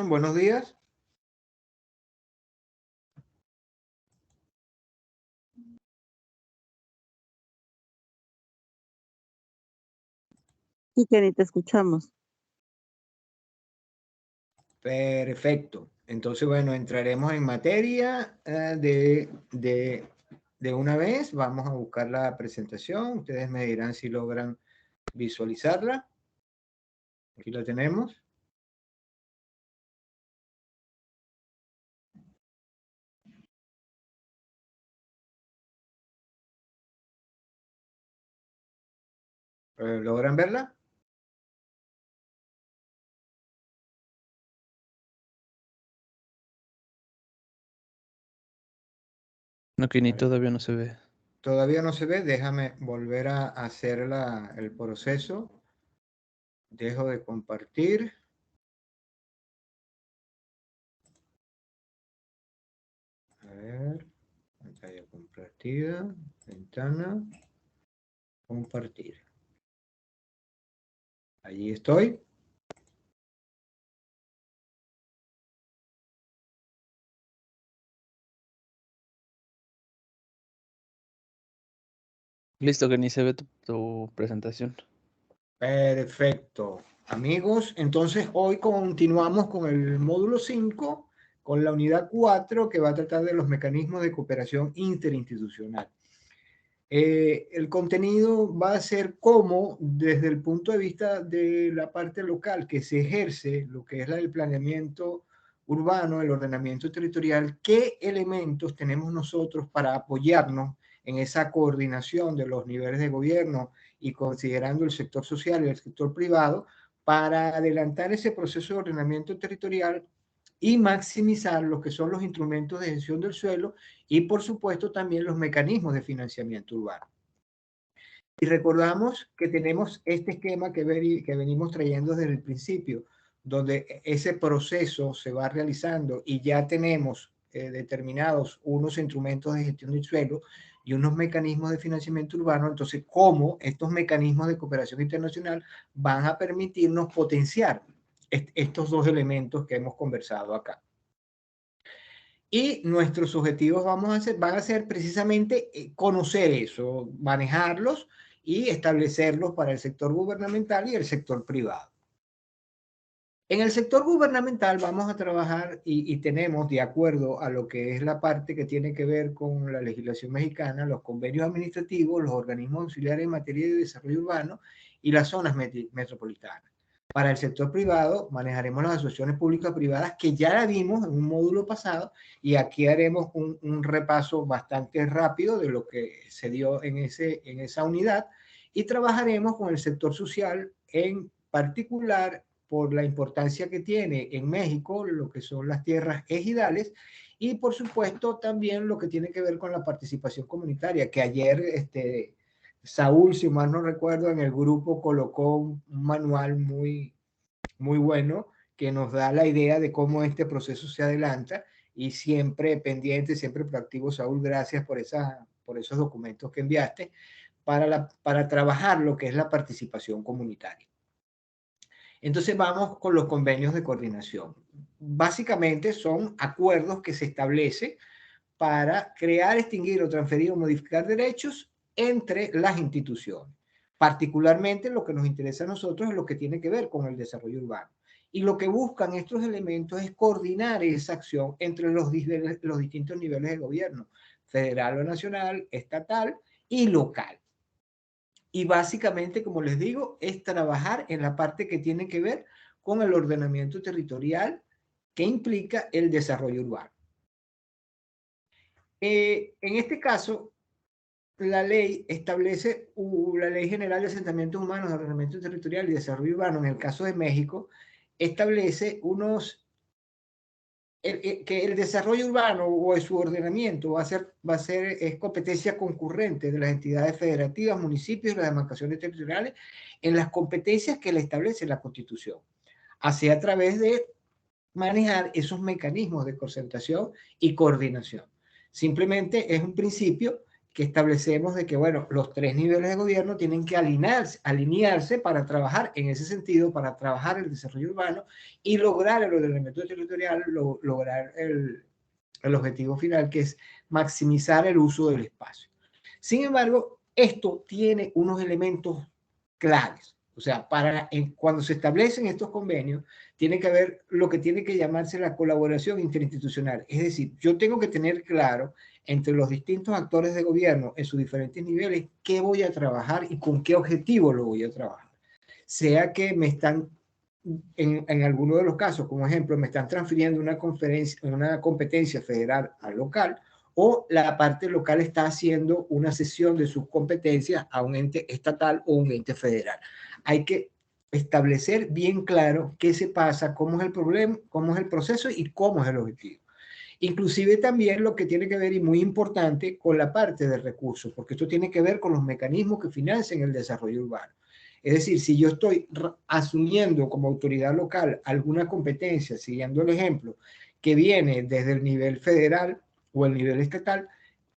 Buenos días. Sí, Kenny, te escuchamos. Perfecto. Entonces, bueno, entraremos en materia de una vez. Vamos a buscar la presentación. Ustedes me dirán si logran visualizarla. Aquí la tenemos. ¿Logran verla? No, que ni todavía no se ve. Todavía no se ve. Déjame volver a hacer el proceso. Dejo de compartir. A ver. Pantalla compartida. Ventana. Compartir. Allí estoy. Listo, que ni se ve tu presentación. Perfecto. Amigos, entonces hoy continuamos con el módulo 5, con la unidad 4, que va a tratar de los mecanismos de cooperación interinstitucional. El contenido va a ser cómo, desde el punto de vista de la parte local, que se ejerce lo que es el planeamiento urbano, el ordenamiento territorial, qué elementos tenemos nosotros para apoyarnos en esa coordinación de los niveles de gobierno y considerando el sector social y el sector privado para adelantar ese proceso de ordenamiento territorial y maximizar lo que son los instrumentos de gestión del suelo y, por supuesto, también los mecanismos de financiamiento urbano. Y recordamos que tenemos este esquema que venimos trayendo desde el principio, donde ese proceso se va realizando y ya tenemos determinados unos instrumentos de gestión del suelo y unos mecanismos de financiamiento urbano. Entonces, cómo estos mecanismos de cooperación internacional van a permitirnos potenciar estos dos elementos que hemos conversado acá. Y nuestros objetivos van a ser precisamente conocer eso, manejarlos y establecerlos para el sector gubernamental y el sector privado. En el sector gubernamental vamos a trabajar y tenemos, de acuerdo a lo que es la parte que tiene que ver con la legislación mexicana, los convenios administrativos, los organismos auxiliares en materia de desarrollo urbano y las zonas metropolitanas. Para el sector privado manejaremos las asociaciones públicas privadas que ya la vimos en un módulo pasado y aquí haremos un repaso bastante rápido de lo que se dio en esa unidad y trabajaremos con el sector social en particular por la importancia que tiene en México lo que son las tierras ejidales y por supuesto también lo que tiene que ver con la participación comunitaria, que ayer Saúl, si mal no recuerdo, en el grupo colocó un manual muy bueno que nos da la idea de cómo este proceso se adelanta y siempre pendiente, siempre proactivo. Saúl, gracias por esos documentos que enviaste para trabajar lo que es la participación comunitaria. Entonces vamos con los convenios de coordinación. Básicamente son acuerdos que se establecen para crear, extinguir o transferir o modificar derechos entre las instituciones. Particularmente lo que nos interesa a nosotros es lo que tiene que ver con el desarrollo urbano. Y lo que buscan estos elementos es coordinar esa acción entre los distintos niveles de gobierno, federal o nacional, estatal y local. Y básicamente, como les digo, es trabajar en la parte que tiene que ver con el ordenamiento territorial que implica el desarrollo urbano. En este caso, la ley establece la Ley General de Asentamientos Humanos, de Ordenamiento Territorial y Desarrollo Urbano, en el caso de México, establece que el desarrollo urbano o su ordenamiento va a ser es competencia concurrente de las entidades federativas, municipios y las demarcaciones territoriales en las competencias que le establece la Constitución, así a través de manejar esos mecanismos de concertación y coordinación. Simplemente es un principio que establecemos de que, bueno, los 3 niveles de gobierno tienen que alinearse para trabajar en ese sentido, para trabajar el desarrollo urbano y lograr el ordenamiento territorial, lograr el objetivo final, que es maximizar el uso del espacio. Sin embargo, esto tiene unos elementos claves. O sea, cuando se establecen estos convenios, tiene que haber lo que tiene que llamarse la colaboración interinstitucional. Es decir, yo tengo que tener claro entre los distintos actores de gobierno en sus diferentes niveles qué voy a trabajar y con qué objetivo lo voy a trabajar. Sea que me están, en alguno de los casos, como ejemplo, me están transfiriendo una competencia federal al local, o la parte local está haciendo una cesión de sus competencias a un ente estatal o un ente federal. Hay que establecer bien claro qué se pasa, cómo es el problema, cómo es el proceso y cómo es el objetivo. Inclusive también lo que tiene que ver, y muy importante, con la parte de recursos, porque esto tiene que ver con los mecanismos que financian el desarrollo urbano. Es decir, si yo estoy asumiendo como autoridad local alguna competencia, siguiendo el ejemplo, que viene desde el nivel federal o el nivel estatal,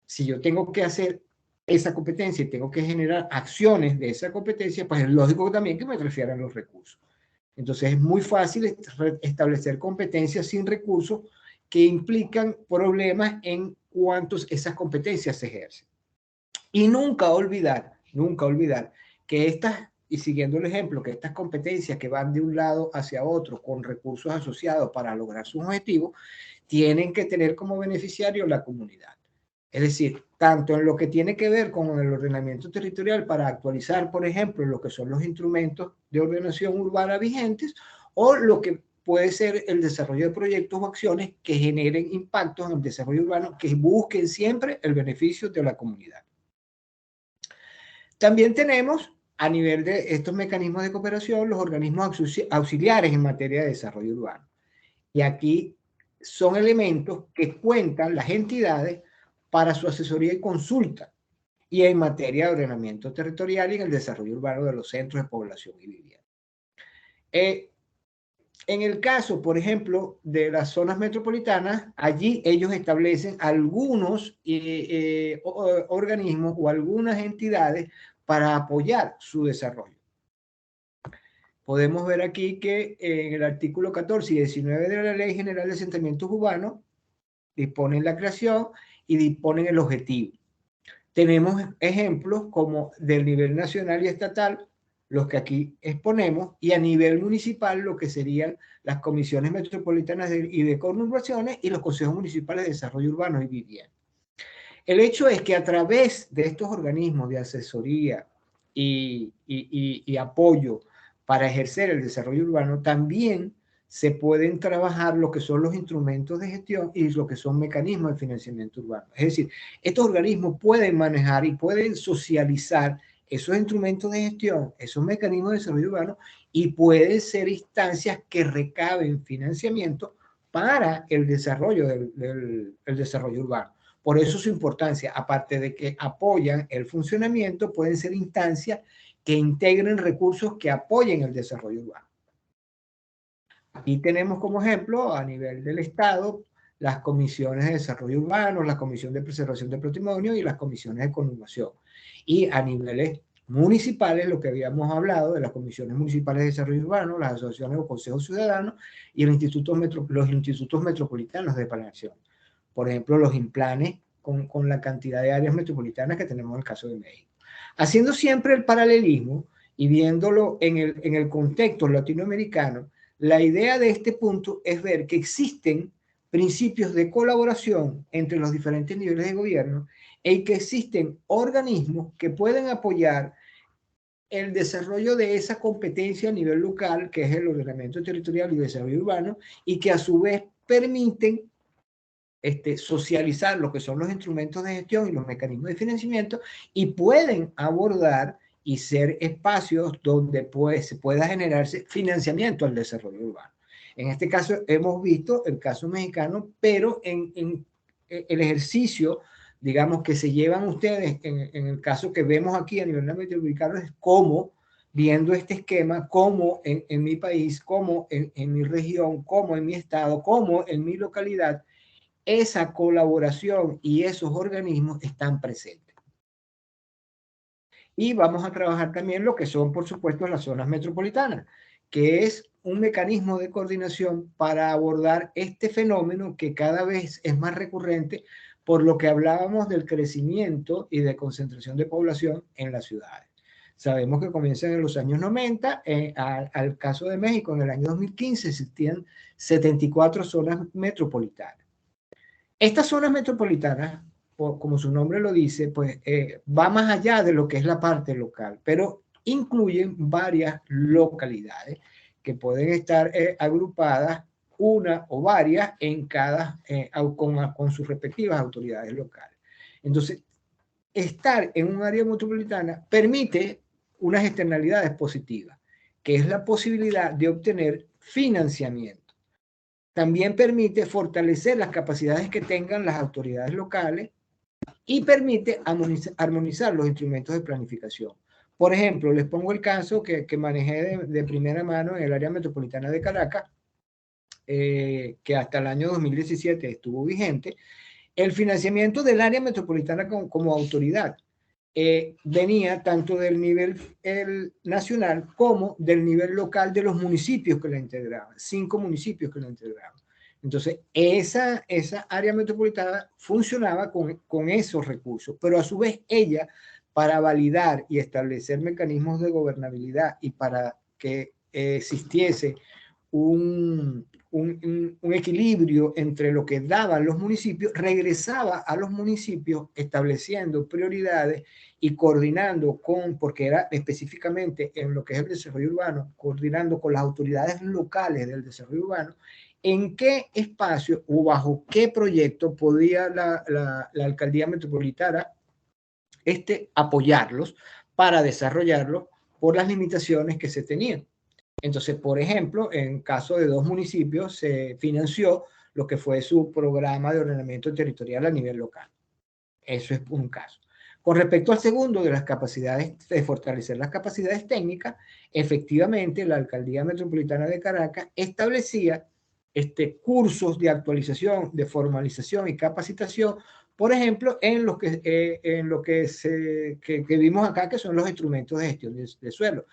si yo tengo que hacer esa competencia y tengo que generar acciones de esa competencia, pues es lógico también que me transfieran los recursos. Entonces es muy fácil establecer competencias sin recursos que implican problemas en cuanto esas competencias se ejercen. Y nunca olvidar que estas, y siguiendo el ejemplo, que estas competencias que van de un lado hacia otro con recursos asociados para lograr sus objetivos, tienen que tener como beneficiario la comunidad. Es decir, tanto en lo que tiene que ver con el ordenamiento territorial para actualizar, por ejemplo, lo que son los instrumentos de ordenación urbana vigentes, o lo que puede ser el desarrollo de proyectos o acciones que generen impactos en el desarrollo urbano, que busquen siempre el beneficio de la comunidad. También tenemos, a nivel de estos mecanismos de cooperación, los organismos auxiliares en materia de desarrollo urbano. Y aquí son elementos que cuentan las entidades para su asesoría y consulta, y en materia de ordenamiento territorial y en el desarrollo urbano de los centros de población y vivienda. En el caso, por ejemplo, de las zonas metropolitanas, allí ellos establecen algunos organismos o algunas entidades para apoyar su desarrollo. Podemos ver aquí que en el artículo 14 y 19 de la Ley General de Asentamientos Urbanos disponen la creación y disponen el objetivo. Tenemos ejemplos como del nivel nacional y estatal, los que aquí exponemos, y a nivel municipal lo que serían las comisiones metropolitanas y de conurbaciones y los consejos municipales de desarrollo urbano y vivienda. El hecho es que a través de estos organismos de asesoría y apoyo para ejercer el desarrollo urbano, también se pueden trabajar lo que son los instrumentos de gestión y lo que son mecanismos de financiamiento urbano. Es decir, estos organismos pueden manejar y pueden socializar esos instrumentos de gestión, esos mecanismos de desarrollo urbano, y pueden ser instancias que recaben financiamiento para el desarrollo del desarrollo urbano. Por eso su importancia, aparte de que apoyan el funcionamiento, pueden ser instancias que integren recursos que apoyen el desarrollo urbano. Aquí tenemos como ejemplo, a nivel del Estado, las comisiones de desarrollo urbano, la comisión de preservación del patrimonio y las comisiones de conurbación. Y a niveles municipales, lo que habíamos hablado de las comisiones municipales de desarrollo urbano, las asociaciones o consejos ciudadanos y los institutos metropolitanos de planeación. Por ejemplo, los implanes con la cantidad de áreas metropolitanas que tenemos en el caso de México. Haciendo siempre el paralelismo y viéndolo en el contexto latinoamericano, la idea de este punto es ver que existen principios de colaboración entre los diferentes niveles de gobierno y que existen organismos que pueden apoyar el desarrollo de esa competencia a nivel local, que es el ordenamiento territorial y desarrollo urbano, y que a su vez permiten socializar lo que son los instrumentos de gestión y los mecanismos de financiamiento, y pueden abordar y ser espacios donde se pueda generarse financiamiento al desarrollo urbano. En este caso hemos visto el caso mexicano, pero en el ejercicio, digamos, que se llevan ustedes en el caso que vemos aquí a nivel latinoamericano es cómo, viendo este esquema, cómo en mi país, cómo en mi región, cómo en mi estado, cómo en mi localidad, esa colaboración y esos organismos están presentes. Y vamos a trabajar también lo que son, por supuesto, las zonas metropolitanas, que es un mecanismo de coordinación para abordar este fenómeno que cada vez es más recurrente por lo que hablábamos del crecimiento y de concentración de población en las ciudades. Sabemos que comienzan en los años 90, al caso de México, en el año 2015 existían 74 zonas metropolitanas. Estas zonas metropolitanas, como su nombre lo dice, pues va más allá de lo que es la parte local, pero incluyen varias localidades que pueden estar agrupadas, una o varias, en cada, con sus respectivas autoridades locales. Entonces, estar en un área metropolitana permite unas externalidades positivas, que es la posibilidad de obtener financiamiento. También permite fortalecer las capacidades que tengan las autoridades locales y permite armonizar los instrumentos de planificación. Por ejemplo, les pongo el caso que manejé de primera mano en el área metropolitana de Caracas, que hasta el año 2017 estuvo vigente. El financiamiento del área metropolitana como autoridad venía tanto del nivel nacional como del nivel local de los municipios que la integraban, 5 municipios que la integraban. Entonces, esa área metropolitana funcionaba con esos recursos, pero a su vez ella, para validar y establecer mecanismos de gobernabilidad y para que existiese un equilibrio entre lo que daban los municipios, regresaba a los municipios estableciendo prioridades y coordinando porque era específicamente en lo que es el desarrollo urbano, coordinando con las autoridades locales del desarrollo urbano, en qué espacio o bajo qué proyecto podía la alcaldía metropolitana apoyarlos para desarrollarlos por las limitaciones que se tenían. Entonces, por ejemplo, en caso de 2 municipios se financió lo que fue su programa de ordenamiento territorial a nivel local. Eso es un caso. Con respecto al segundo, de las capacidades, de fortalecer las capacidades técnicas, efectivamente la Alcaldía Metropolitana de Caracas establecía cursos de actualización, de formalización y capacitación, por ejemplo, en lo que vimos acá, que son los instrumentos de gestión de suelo.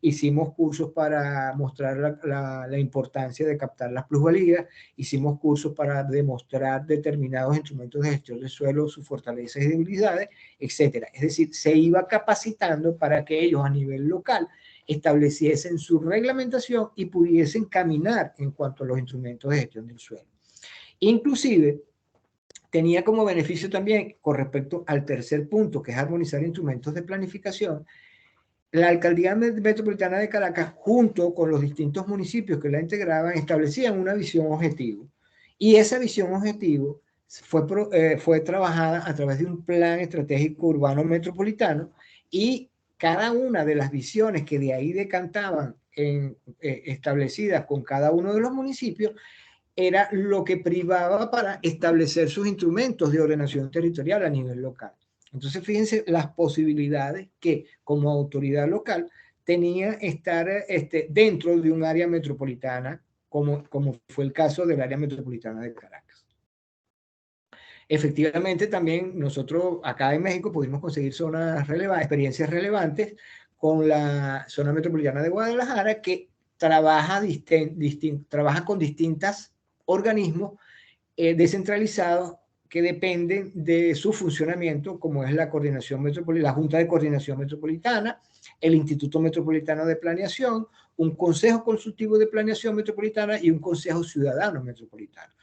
Hicimos cursos para mostrar la importancia de captar las plusvalías, hicimos cursos para demostrar determinados instrumentos de gestión de suelo, sus fortalezas y debilidades, etc. Es decir, se iba capacitando para que ellos a nivel local estableciesen su reglamentación y pudiesen caminar en cuanto a los instrumentos de gestión del suelo. Inclusive, tenía como beneficio también, con respecto al tercer punto, que es armonizar instrumentos de planificación, la Alcaldía Metropolitana de Caracas, junto con los distintos municipios que la integraban, establecían una visión objetivo. Y esa visión objetivo fue trabajada a través de un plan estratégico urbano metropolitano, y cada una de las visiones que de ahí decantaban establecidas con cada uno de los municipios era lo que privaba para establecer sus instrumentos de ordenación territorial a nivel local. Entonces, fíjense las posibilidades que como autoridad local tenía estar dentro de un área metropolitana, como fue el caso del área metropolitana de Caracas. Efectivamente, también nosotros acá en México pudimos conseguir experiencias relevantes con la zona metropolitana de Guadalajara, que trabaja con distintos organismos descentralizados que dependen de su funcionamiento, como es la coordinación metropolitana, la Junta de Coordinación Metropolitana, el Instituto Metropolitano de Planeación, un Consejo Consultivo de Planeación Metropolitana y un Consejo Ciudadano Metropolitano.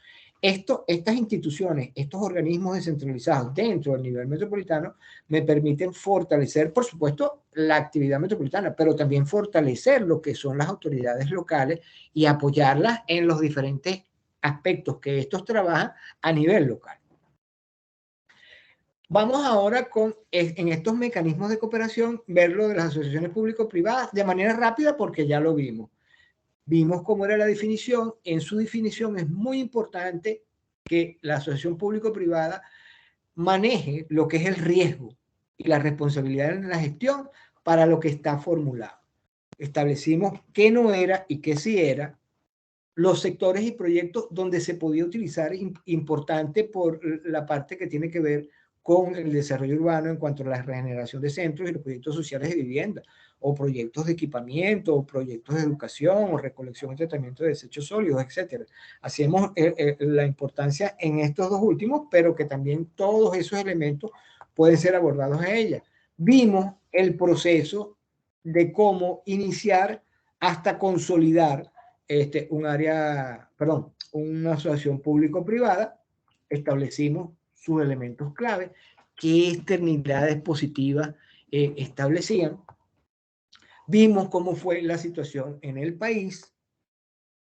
Estas instituciones, estos organismos descentralizados dentro del nivel metropolitano me permiten fortalecer, por supuesto, la actividad metropolitana, pero también fortalecer lo que son las autoridades locales y apoyarlas en los diferentes aspectos que estos trabajan a nivel local. Vamos ahora en estos mecanismos de cooperación, ver lo de las asociaciones público-privadas de manera rápida porque ya lo vimos. Vimos cómo era la definición. En su definición es muy importante que la asociación público-privada maneje lo que es el riesgo y la responsabilidad en la gestión para lo que está formulado. Establecimos qué no era y qué sí era, los sectores y proyectos donde se podía utilizar, importante por la parte que tiene que ver con el desarrollo urbano en cuanto a la regeneración de centros y los proyectos sociales de vivienda, o proyectos de equipamiento, o proyectos de educación, o recolección y tratamiento de desechos sólidos, etc. Hacemos la importancia en estos dos últimos, pero que también todos esos elementos pueden ser abordados en ella. Vimos el proceso de cómo iniciar hasta consolidar una asociación público-privada. Establecimos sus elementos clave, qué externalidades positivas establecían. Vimos cómo fue la situación en el país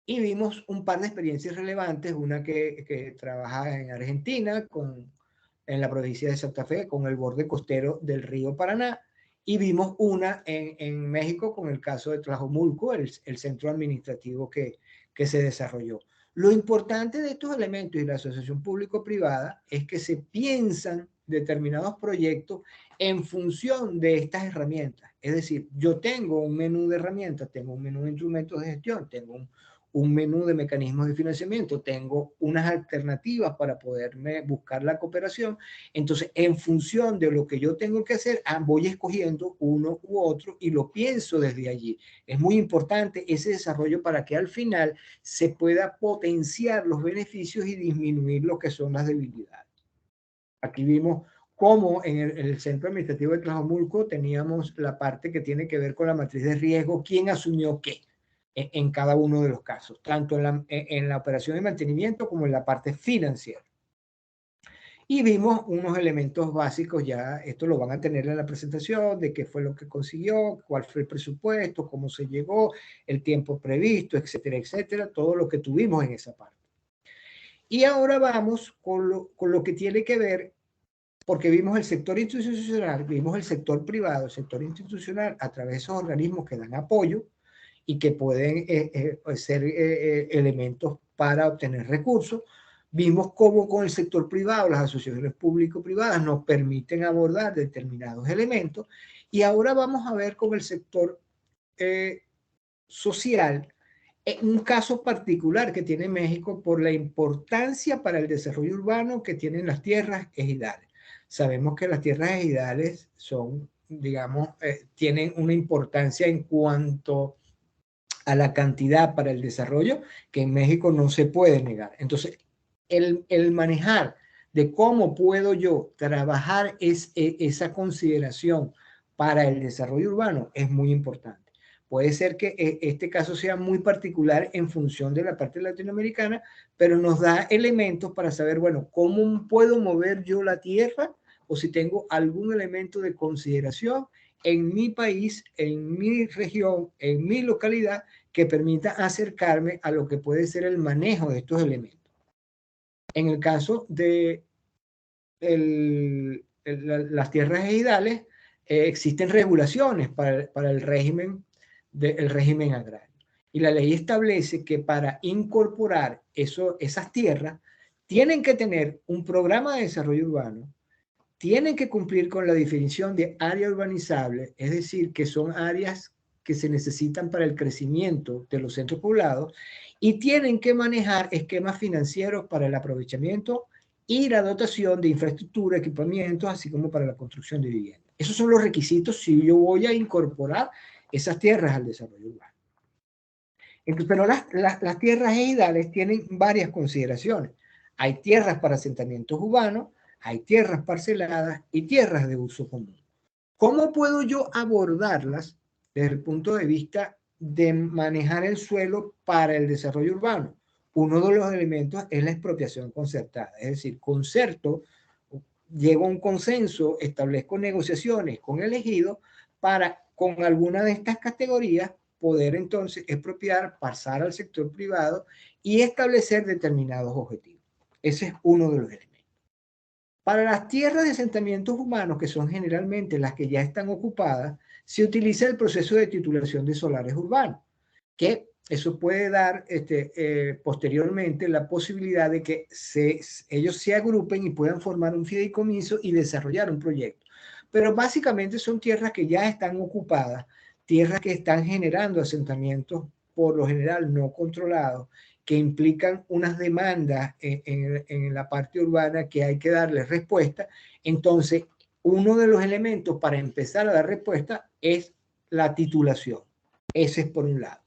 y vimos un par de experiencias relevantes, una que trabaja en Argentina, en la provincia de Santa Fe, con el borde costero del río Paraná, y vimos una en México con el caso de Tlajomulco, el centro administrativo que se desarrolló. Lo importante de estos elementos y la asociación público-privada es que se piensan determinados proyectos en función de estas herramientas. Es decir, yo tengo un menú de herramientas, tengo un menú de instrumentos de gestión, tengo un menú de mecanismos de financiamiento, tengo unas alternativas para poderme buscar la cooperación. Entonces, en función de lo que yo tengo que hacer, voy escogiendo uno u otro y lo pienso desde allí. Es muy importante ese desarrollo para que al final se pueda potenciar los beneficios y disminuir lo que son las debilidades. Aquí vimos cómo en el centro administrativo de Tlajomulco teníamos la parte que tiene que ver con la matriz de riesgo, quién asumió qué en cada uno de los casos, tanto en la operación de mantenimiento como en la parte financiera. Y vimos unos elementos básicos, ya esto lo van a tener en la presentación, de qué fue lo que consiguió, cuál fue el presupuesto, cómo se llegó, el tiempo previsto, etcétera, etcétera, todo lo que tuvimos en esa parte. Y ahora vamos con lo que tiene que ver, porque vimos el sector institucional, vimos el sector privado, el sector institucional, a través de esos organismos que dan apoyo, y que pueden ser elementos para obtener recursos. Vimos cómo con el sector privado, las asociaciones público-privadas nos permiten abordar determinados elementos, y ahora vamos a ver con el sector social un caso particular que tiene México por la importancia para el desarrollo urbano que tienen las tierras ejidales. Sabemos que las tierras ejidales son, digamos, tienen una importancia en cuanto a la cantidad para el desarrollo que en México no se puede negar. Entonces, el manejar de cómo puedo yo trabajar esa consideración para el desarrollo urbano es muy importante. Puede ser que este caso sea muy particular en función de la parte latinoamericana, pero nos da elementos para saber, bueno, cómo puedo mover yo la tierra o si tengo algún elemento de consideración en mi país, en mi región, en mi localidad, que permita acercarme a lo que puede ser el manejo de estos elementos. En el caso de las tierras ejidales, existen regulaciones para el régimen agrario. Y la ley establece que para incorporar esas tierras, tienen que tener un programa de desarrollo urbano, tienen que cumplir con la definición de área urbanizable, es decir, que son áreas que se necesitan para el crecimiento de los centros poblados, y tienen que manejar esquemas financieros para el aprovechamiento y la dotación de infraestructura, equipamientos, así como para la construcción de viviendas. Esos son los requisitos si yo voy a incorporar esas tierras al desarrollo urbano. Entonces, pero las tierras ejidales tienen varias consideraciones. Hay tierras para asentamientos urbanos, hay tierras parceladas y tierras de uso común. ¿Cómo puedo yo abordarlas desde el punto de vista de manejar el suelo para el desarrollo urbano? Uno de los elementos es la expropiación concertada, es decir, concerto, llego a un consenso, establezco negociaciones con el ejido para, con alguna de estas categorías, poder entonces expropiar, pasar al sector privado y establecer determinados objetivos. Ese es uno de los elementos. Para las tierras de asentamientos humanos, que son generalmente las que ya están ocupadas, se utiliza el proceso de titulación de solares urbanos, que eso puede dar posteriormente la posibilidad de que ellos se agrupen y puedan formar un fideicomiso y desarrollar un proyecto. Pero básicamente son tierras que ya están ocupadas, tierras que están generando asentamientos por lo general no controlados, que implican unas demandas en la parte urbana que hay que darle respuesta. Entonces, uno de los elementos para empezar a dar respuesta es la titulación. Ese es por un lado.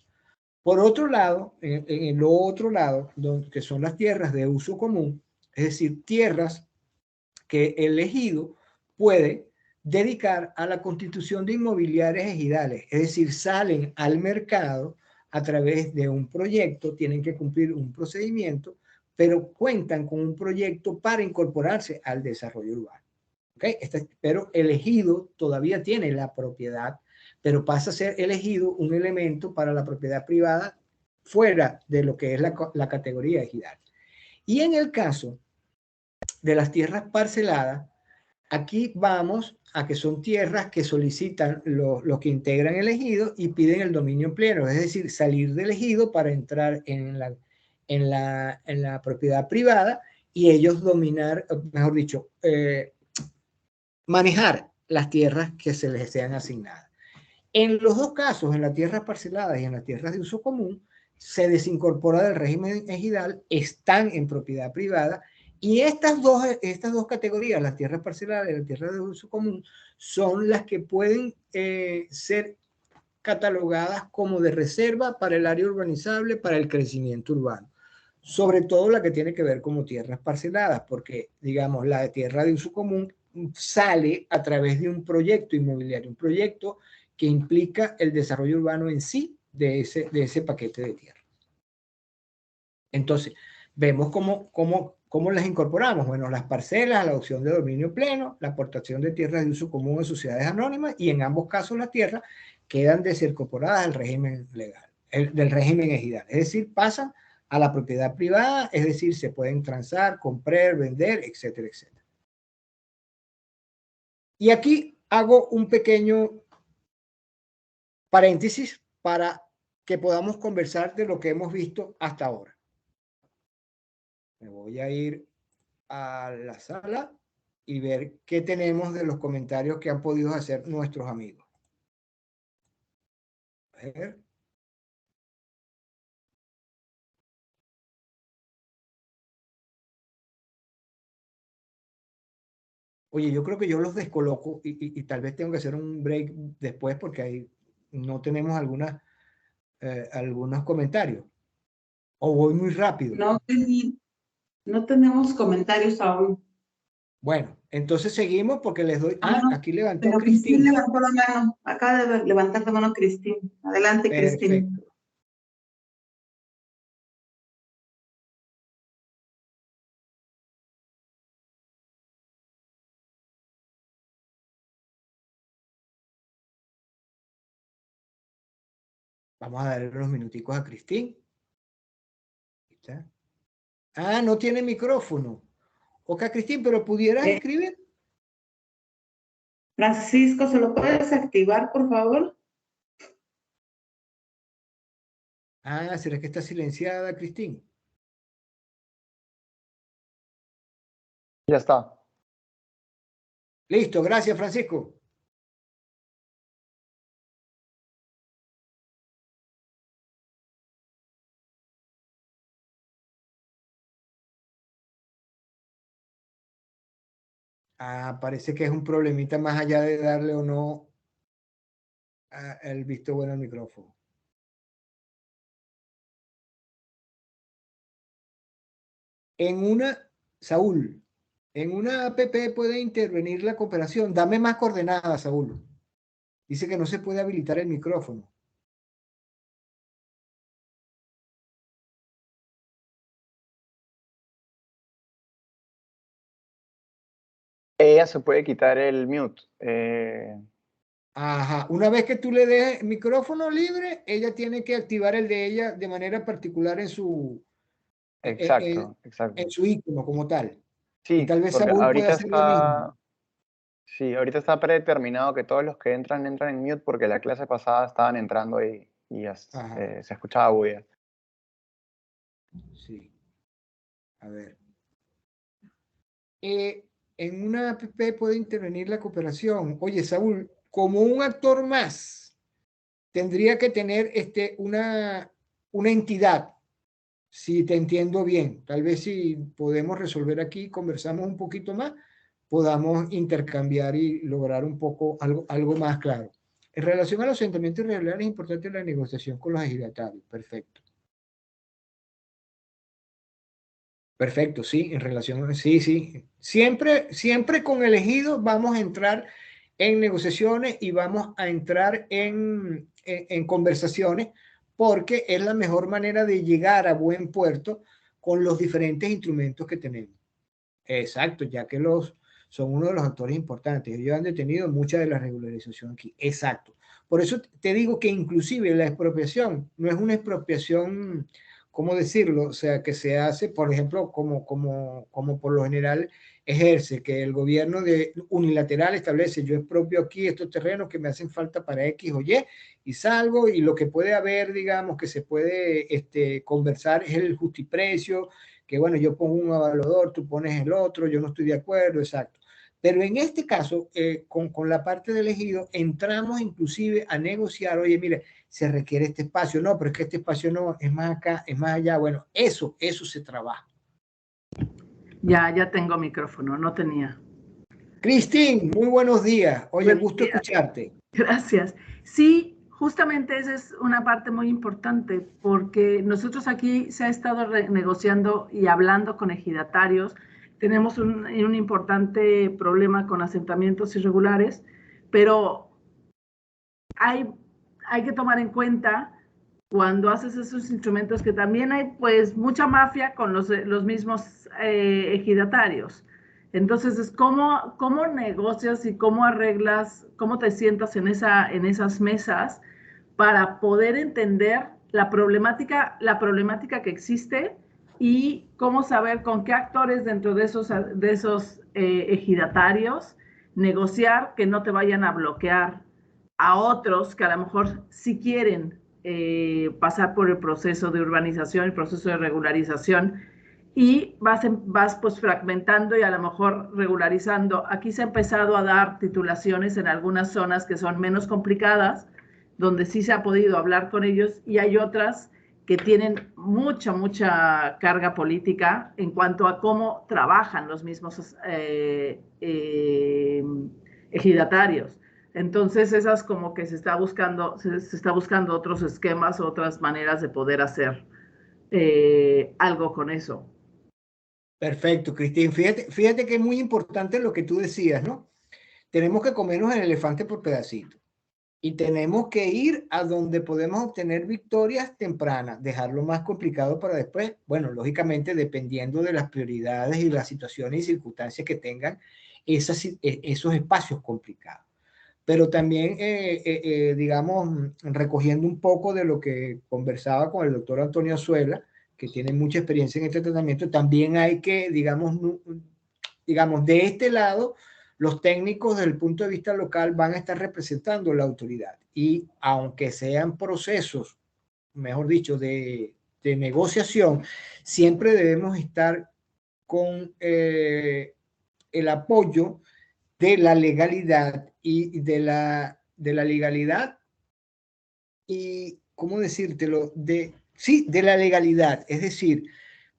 Por otro lado, en el otro lado, que son las tierras de uso común, es decir, tierras que el ejido puede dedicar a la constitución de inmobiliarias ejidales, es decir, salen al mercado a través de un proyecto, tienen que cumplir un procedimiento, pero cuentan con un proyecto para incorporarse al desarrollo urbano. ¿Okay? Pero el ejido todavía tiene la propiedad, pero pasa a ser elegido un elemento para la propiedad privada fuera de lo que es la categoría ejidal. Y en el caso de las tierras parceladas, aquí vamos a que son tierras que solicitan los que integran el ejido y piden el dominio pleno, es decir, salir del ejido para entrar en la propiedad privada y ellos dominar, mejor dicho, manejar las tierras que se les sean asignadas. En los dos casos, en las tierras parceladas y en las tierras de uso común, se desincorpora del régimen ejidal, están en propiedad privada, y estas dos categorías, las tierras parceladas y las tierras de uso común, son las que pueden ser catalogadas como de reserva para el área urbanizable, para el crecimiento urbano. Sobre todo la que tiene que ver como tierras parceladas, porque, digamos, la de tierra de uso común sale a través de un proyecto inmobiliario, un proyecto que implica el desarrollo urbano en sí de ese paquete de tierra. Entonces, vemos cómo las incorporamos. Bueno, las parcelas, la opción de dominio pleno, la aportación de tierras de uso común en sociedades anónimas, y en ambos casos las tierras quedan desincorporadas al régimen legal, del régimen ejidal. Es decir, pasan a la propiedad privada, es decir, se pueden transar, comprar, vender, etcétera, etcétera. Y aquí hago un pequeño paréntesis para que podamos conversar de lo que hemos visto hasta ahora. Me voy a ir a la sala y ver qué tenemos de los comentarios que han podido hacer nuestros amigos. A ver. Oye, yo creo que yo los descoloco y tal vez tengo que hacer un break después porque ahí no tenemos algunos comentarios. O voy muy rápido. No tenemos comentarios aún. Bueno, entonces seguimos porque les doy... aquí levantó pero Cristín. levantó la mano. Acaba de levantar la mano Cristín. Adelante, Cristín. Vamos a darle unos minuticos a Cristín. ¿Está? Ah, no tiene micrófono. Ok, Cristín, pero ¿pudieras escribir? Francisco, ¿se lo puedes activar, por favor? Ah, ¿será que está silenciada, Cristín? Ya está. Listo, gracias, Francisco. Ah, parece que es un problemita más allá de darle o no el visto bueno al micrófono. Saúl, en una app puede intervenir la cooperación. Dame más coordenadas, Saúl. Dice que no se puede habilitar el micrófono. Ella se puede quitar el mute. Ajá. Una vez que tú le des micrófono libre, ella tiene que activar el de ella de manera particular en su... Exacto. En su icono como tal. Sí, Y tal vez porque Saúl puede ahorita hacer lo mismo. Sí, ahorita está predeterminado que todos los que entran en mute porque la clase pasada estaban entrando y se escuchaba bulla. Sí. A ver. En una app puede intervenir la cooperación. Oye, Saúl, como un actor más, tendría que tener una entidad si te entiendo bien, tal vez si podemos resolver aquí, conversamos un poquito más, podamos intercambiar y lograr un poco algo más claro. En relación a los asentamientos irregulares, es importante la negociación con los ejidatarios. Perfecto. Perfecto, sí, en relación, sí, sí. Siempre con el ejido vamos a entrar en negociaciones y vamos a entrar en conversaciones porque es la mejor manera de llegar a buen puerto con los diferentes instrumentos que tenemos. Exacto, ya que son uno de los actores importantes. Ellos han detenido mucha de la regularización aquí. Exacto. Por eso te digo que inclusive la expropiación no es una expropiación, ¿cómo decirlo? O sea, que se hace, por ejemplo, como por lo general ejerce, que el gobierno unilateral establece, yo expropio aquí estos terrenos que me hacen falta para X o y salgo, y lo que puede haber, digamos, que se puede conversar es el justiprecio, que bueno, yo pongo un evaluador, tú pones el otro, yo no estoy de acuerdo, exacto. Pero en este caso, con la parte del ejido, entramos inclusive a negociar, oye, mire, se requiere este espacio, no, pero es que este espacio no, es más acá, es más allá, bueno, eso se trabaja. Ya tengo micrófono, no tenía. Cristín, muy buenos días. Oye, Buenos gusto días. Escucharte. Gracias. Sí, justamente esa es una parte muy importante, porque nosotros aquí se ha estado negociando y hablando con ejidatarios. Tenemos un importante problema con asentamientos irregulares, pero hay que tomar en cuenta cuando haces esos instrumentos que también hay pues mucha mafia con los mismos ejidatarios. Entonces es cómo negocias y cómo arreglas, cómo te sientas en esas mesas para poder entender la problemática que existe y cómo saber con qué actores dentro de esos ejidatarios negociar que no te vayan a bloquear a otros que a lo mejor sí quieren pasar por el proceso de urbanización, el proceso de regularización, y vas pues fragmentando y a lo mejor regularizando. Aquí se ha empezado a dar titulaciones en algunas zonas que son menos complicadas, donde sí se ha podido hablar con ellos, y hay otras que tienen mucha carga política en cuanto a cómo trabajan los mismos ejidatarios. Entonces, esas como que se está buscando otros esquemas, otras maneras de poder hacer algo con eso. Perfecto, Cristín. Fíjate que es muy importante lo que tú decías, ¿no? Tenemos que comernos el elefante por pedacitos. Y tenemos que ir a donde podemos obtener victorias tempranas, dejarlo más complicado para después, bueno, lógicamente dependiendo de las prioridades y las situaciones y circunstancias que tengan esos espacios complicados. Pero también, digamos, recogiendo un poco de lo que conversaba con el doctor Antonio Azuela, que tiene mucha experiencia en este tratamiento, también hay que, digamos, de este lado, los técnicos desde el punto de vista local van a estar representando la autoridad. Y aunque sean procesos, mejor dicho, de negociación, siempre debemos estar con el apoyo de la legalidad y de la legalidad y, ¿cómo decírtelo? Sí, de la legalidad. Es decir,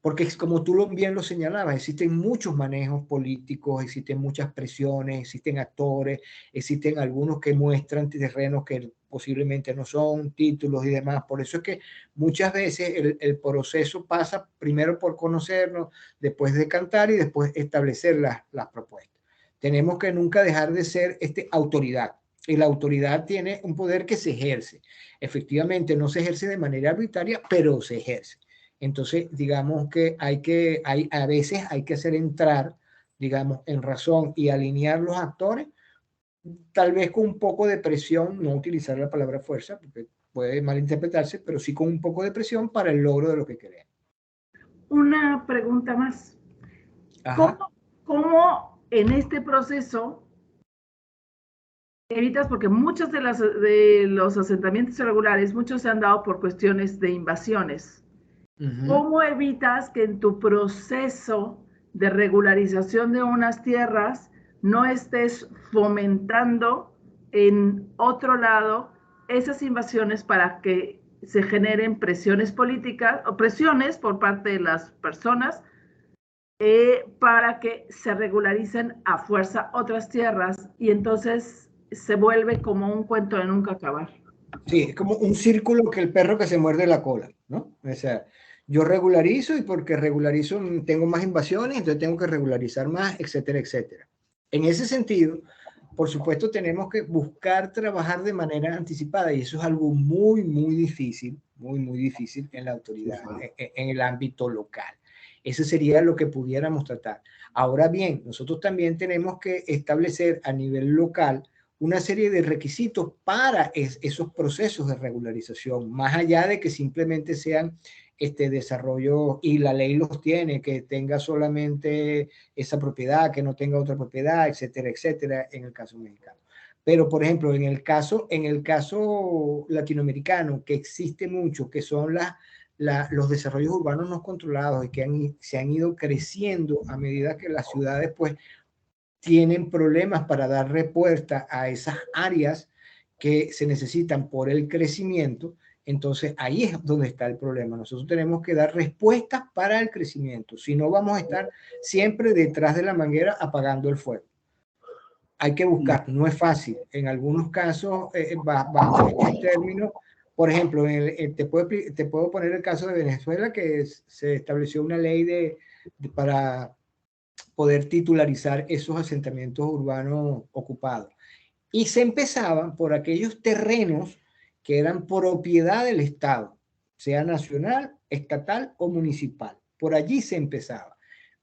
porque como tú bien lo señalabas, existen muchos manejos políticos, existen muchas presiones, existen actores, existen algunos que muestran terrenos que posiblemente no son, títulos y demás. Por eso es que muchas veces el proceso pasa primero por conocernos, después de cantar y después establecer las propuestas. Tenemos que nunca dejar de ser autoridad. Y la autoridad tiene un poder que se ejerce. Efectivamente, no se ejerce de manera arbitraria, pero se ejerce. Entonces, digamos que a veces hay que hacer entrar, digamos, en razón y alinear los actores, tal vez con un poco de presión, no utilizar la palabra fuerza, porque puede malinterpretarse, pero sí con un poco de presión para el logro de lo que queremos. Una pregunta más. ¿Cómo en este proceso evitas, porque muchos de los asentamientos irregulares, muchos se han dado por cuestiones de invasiones? ¿Cómo evitas que en tu proceso de regularización de unas tierras no estés fomentando en otro lado esas invasiones para que se generen presiones políticas o presiones por parte de las personas para que se regularicen a fuerza otras tierras, y entonces se vuelve como un cuento de nunca acabar. Sí, es como un círculo que el perro que se muerde la cola, ¿no? O sea, yo regularizo y porque regularizo tengo más invasiones, entonces tengo que regularizar más, etcétera, etcétera. En ese sentido, por supuesto, tenemos que buscar trabajar de manera anticipada y eso es algo muy, muy difícil en la autoridad, en el ámbito local. Eso sería lo que pudiéramos tratar. Ahora bien, nosotros también tenemos que establecer a nivel local una serie de requisitos para esos procesos de regularización, más allá de que simplemente sean desarrollo, y la ley los tiene, que tenga solamente esa propiedad, que no tenga otra propiedad, etcétera, etcétera, en el caso mexicano. Pero, por ejemplo, en el caso latinoamericano, que existe mucho, que son los desarrollos urbanos no controlados y que se han ido creciendo a medida que las ciudades, pues, tienen problemas para dar respuesta a esas áreas que se necesitan por el crecimiento. Entonces ahí es donde está el problema. Nosotros tenemos que dar respuestas para el crecimiento, si no vamos a estar siempre detrás de la manguera apagando el fuego. Hay que buscar, no es fácil. En algunos casos bajo este término, por ejemplo, te puedo poner el caso de Venezuela, que se estableció una ley para poder titularizar esos asentamientos urbanos ocupados. Y se empezaban por aquellos terrenos que eran propiedad del Estado, sea nacional, estatal o municipal. Por allí se empezaba.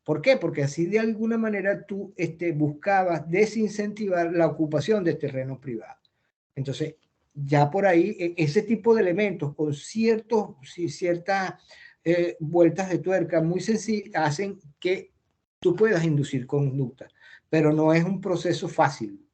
¿Por qué? Porque así de alguna manera tú buscabas desincentivar la ocupación de terrenos privados. Entonces, ya por ahí, ese tipo de elementos con ciertas vueltas de tuerca muy sencillas hacen que tú puedas inducir conducta, pero no es un proceso fácil,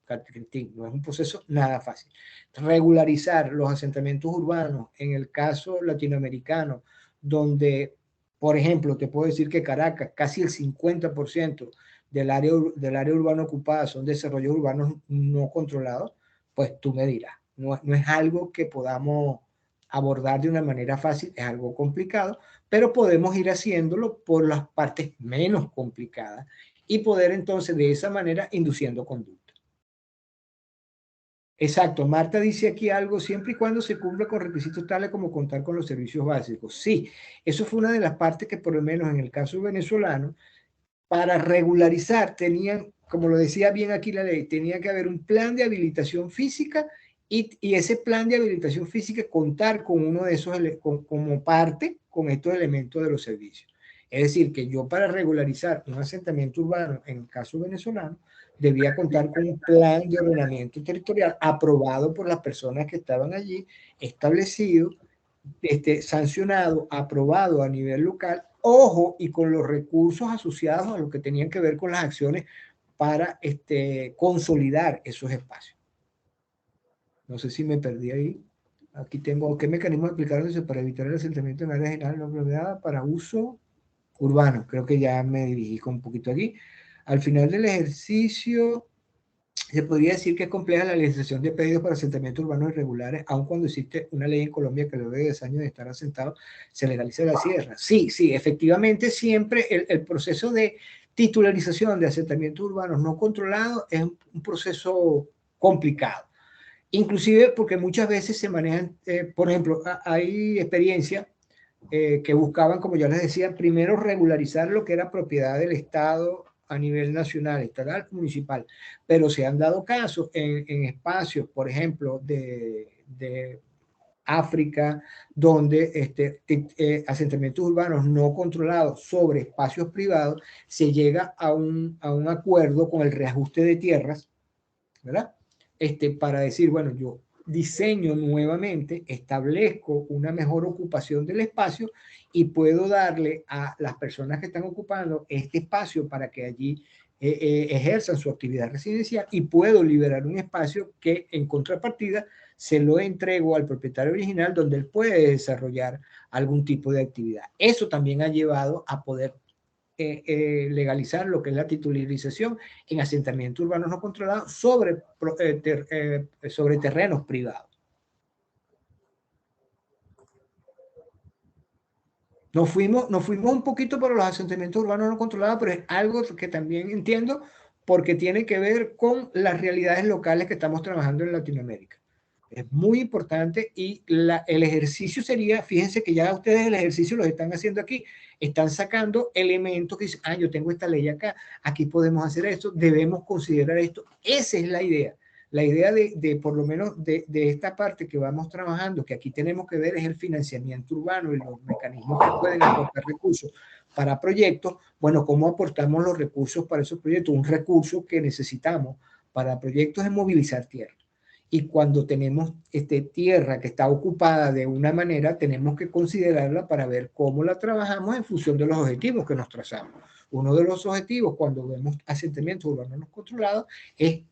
no es un proceso nada fácil. Regularizar los asentamientos urbanos, en el caso latinoamericano, donde, por ejemplo, te puedo decir que Caracas, casi el 50% del área urbana ocupada son desarrollos urbanos no controlados, pues tú me dirás, no es algo que podamos abordar de una manera fácil, es algo complicado, pero podemos ir haciéndolo por las partes menos complicadas y poder entonces de esa manera induciendo conducta. Exacto, Marta dice aquí algo, siempre y cuando se cumpla con requisitos tales como contar con los servicios básicos. Sí, eso fue una de las partes que por lo menos en el caso venezolano, para regularizar tenían, como lo decía bien aquí la ley, tenía que haber un plan de habilitación física y ese plan de habilitación física contar con uno de esos, como parte con estos elementos de los servicios. Es decir, que yo para regularizar un asentamiento urbano, en el caso venezolano, debía contar con un plan de ordenamiento territorial aprobado por las personas que estaban allí, establecido, sancionado, aprobado a nivel local, ojo, y con los recursos asociados a lo que tenían que ver con las acciones para consolidar esos espacios. No sé si me perdí ahí. Aquí tengo, ¿qué mecanismos aplicarse para evitar el asentamiento en áreas generales no propiedad para uso urbano? Creo que ya me dirigí con un poquito aquí. Al final del ejercicio, se podría decir que es compleja la realización de pedidos para asentamientos urbanos irregulares, aun cuando existe una ley en Colombia que luego de 10 años de estar asentado se legaliza la sierra. Sí, efectivamente siempre el proceso de titularización de asentamientos urbanos no controlados es un proceso complicado. Inclusive porque muchas veces se manejan, por ejemplo, hay experiencias que buscaban, como ya les decía, primero regularizar lo que era propiedad del Estado a nivel nacional, estatal, municipal, pero se han dado casos en espacios, por ejemplo, de África, donde asentamientos urbanos no controlados sobre espacios privados, se llega a un acuerdo con el reajuste de tierras, ¿verdad? Para decir, bueno, yo diseño nuevamente, establezco una mejor ocupación del espacio y puedo darle a las personas que están ocupando este espacio para que allí ejerzan su actividad residencial y puedo liberar un espacio que en contrapartida se lo entrego al propietario original donde él puede desarrollar algún tipo de actividad. Eso también ha llevado a poder legalizar lo que es la titularización en asentamientos urbanos no controlados sobre terrenos privados. Nos fuimos un poquito por los asentamientos urbanos no controlados, pero es algo que también entiendo porque tiene que ver con las realidades locales que estamos trabajando en Latinoamérica. Es muy importante y el ejercicio sería, fíjense que ya ustedes el ejercicio lo están haciendo aquí, están sacando elementos que dicen, ah, yo tengo esta ley acá, aquí podemos hacer esto, debemos considerar esto. Esa es la idea. La idea de por lo menos de esta parte que vamos trabajando, que aquí tenemos que ver es el financiamiento urbano y los mecanismos que pueden aportar recursos para proyectos. Bueno, ¿cómo aportamos los recursos para esos proyectos? Un recurso que necesitamos para proyectos es movilizar tierra. Y cuando tenemos tierra que está ocupada de una manera, tenemos que considerarla para ver cómo la trabajamos en función de los objetivos que nos trazamos. Uno de los objetivos cuando vemos asentamientos urbanos no controlados es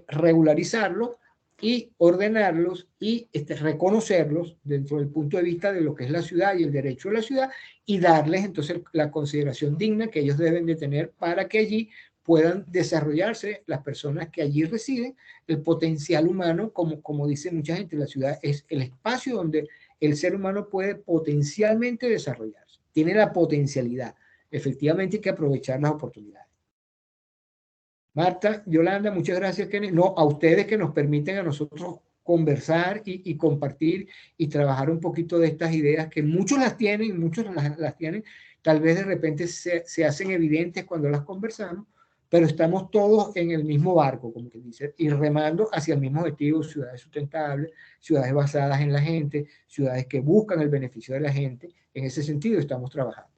regularizarlos y ordenarlos y reconocerlos dentro del punto de vista de lo que es la ciudad y el derecho de la ciudad y darles entonces la consideración digna que ellos deben de tener para que allí puedan desarrollarse las personas que allí residen, el potencial humano, como dice mucha gente, la ciudad es el espacio donde el ser humano puede potencialmente desarrollarse, tiene la potencialidad, efectivamente hay que aprovechar las oportunidades. Marta, Yolanda, muchas gracias, Kenny. No, a ustedes que nos permiten a nosotros conversar y compartir y trabajar un poquito de estas ideas que muchos las tienen, las tienen, tal vez de repente se hacen evidentes cuando las conversamos, pero estamos todos en el mismo barco, como que dice, y remando hacia el mismo objetivo, ciudades sustentables, ciudades basadas en la gente, ciudades que buscan el beneficio de la gente. En ese sentido estamos trabajando.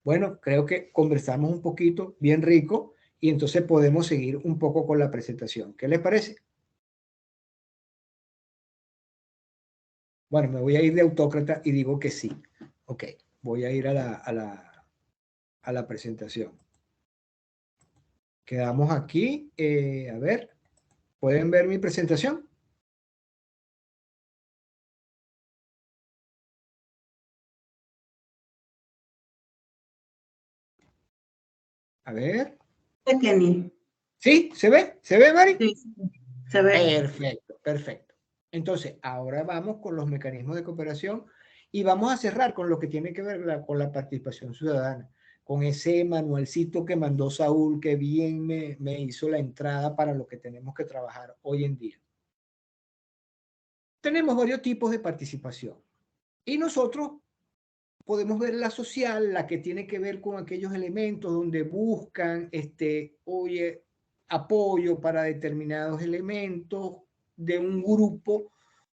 Bueno, creo que conversamos un poquito, bien rico, y entonces podemos seguir un poco con la presentación. ¿Qué les parece? Bueno, me voy a ir de autócrata y digo que sí. Ok, voy a ir a la presentación. Quedamos aquí. A ver, ¿pueden ver mi presentación? A ver. Kenny. ¿Sí? ¿Se ve? ¿Se ve, Mari? Sí, se ve. Perfecto, perfecto. Entonces, ahora vamos con los mecanismos de cooperación y vamos a cerrar con lo que tiene que ver con la participación ciudadana, con ese manualcito que mandó Saúl, que bien me hizo la entrada para lo que tenemos que trabajar hoy en día. Tenemos varios tipos de participación y nosotros podemos ver la social, la que tiene que ver con aquellos elementos donde buscan apoyo para determinados elementos de un grupo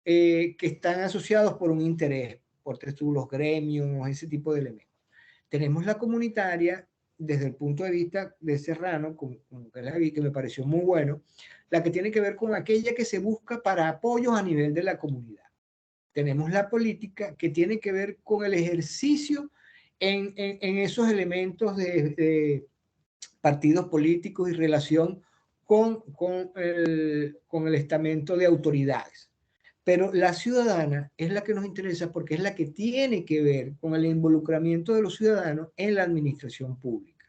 que están asociados por un interés, por los gremios, ese tipo de elementos. Tenemos la comunitaria, desde el punto de vista de Serrano, como que la vi, que me pareció muy bueno, la que tiene que ver con aquella que se busca para apoyos a nivel de la comunidad. Tenemos la política, que tiene que ver con el ejercicio en esos elementos de partidos políticos y relación con el estamento de autoridades. Pero la ciudadana es la que nos interesa porque es la que tiene que ver con el involucramiento de los ciudadanos en la administración pública.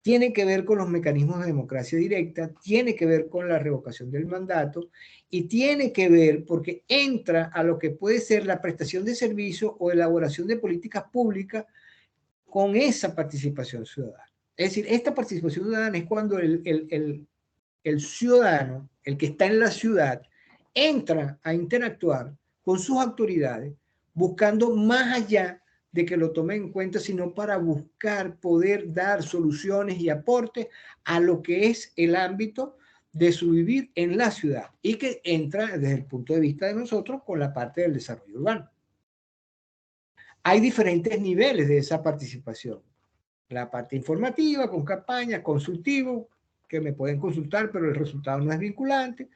Tiene que ver con los mecanismos de democracia directa, tiene que ver con la revocación del mandato y tiene que ver porque entra a lo que puede ser la prestación de servicios o elaboración de políticas públicas con esa participación ciudadana. Es decir, esta participación ciudadana es cuando el ciudadano, el que está en la ciudad, entra a interactuar con sus autoridades buscando más allá de que lo tomen en cuenta, sino para buscar poder dar soluciones y aportes a lo que es el ámbito de su vivir en la ciudad y que entra desde el punto de vista de nosotros con la parte del desarrollo urbano. Hay diferentes niveles de esa participación. La parte informativa, con campañas, consultivo, que me pueden consultar, pero el resultado no es vinculante.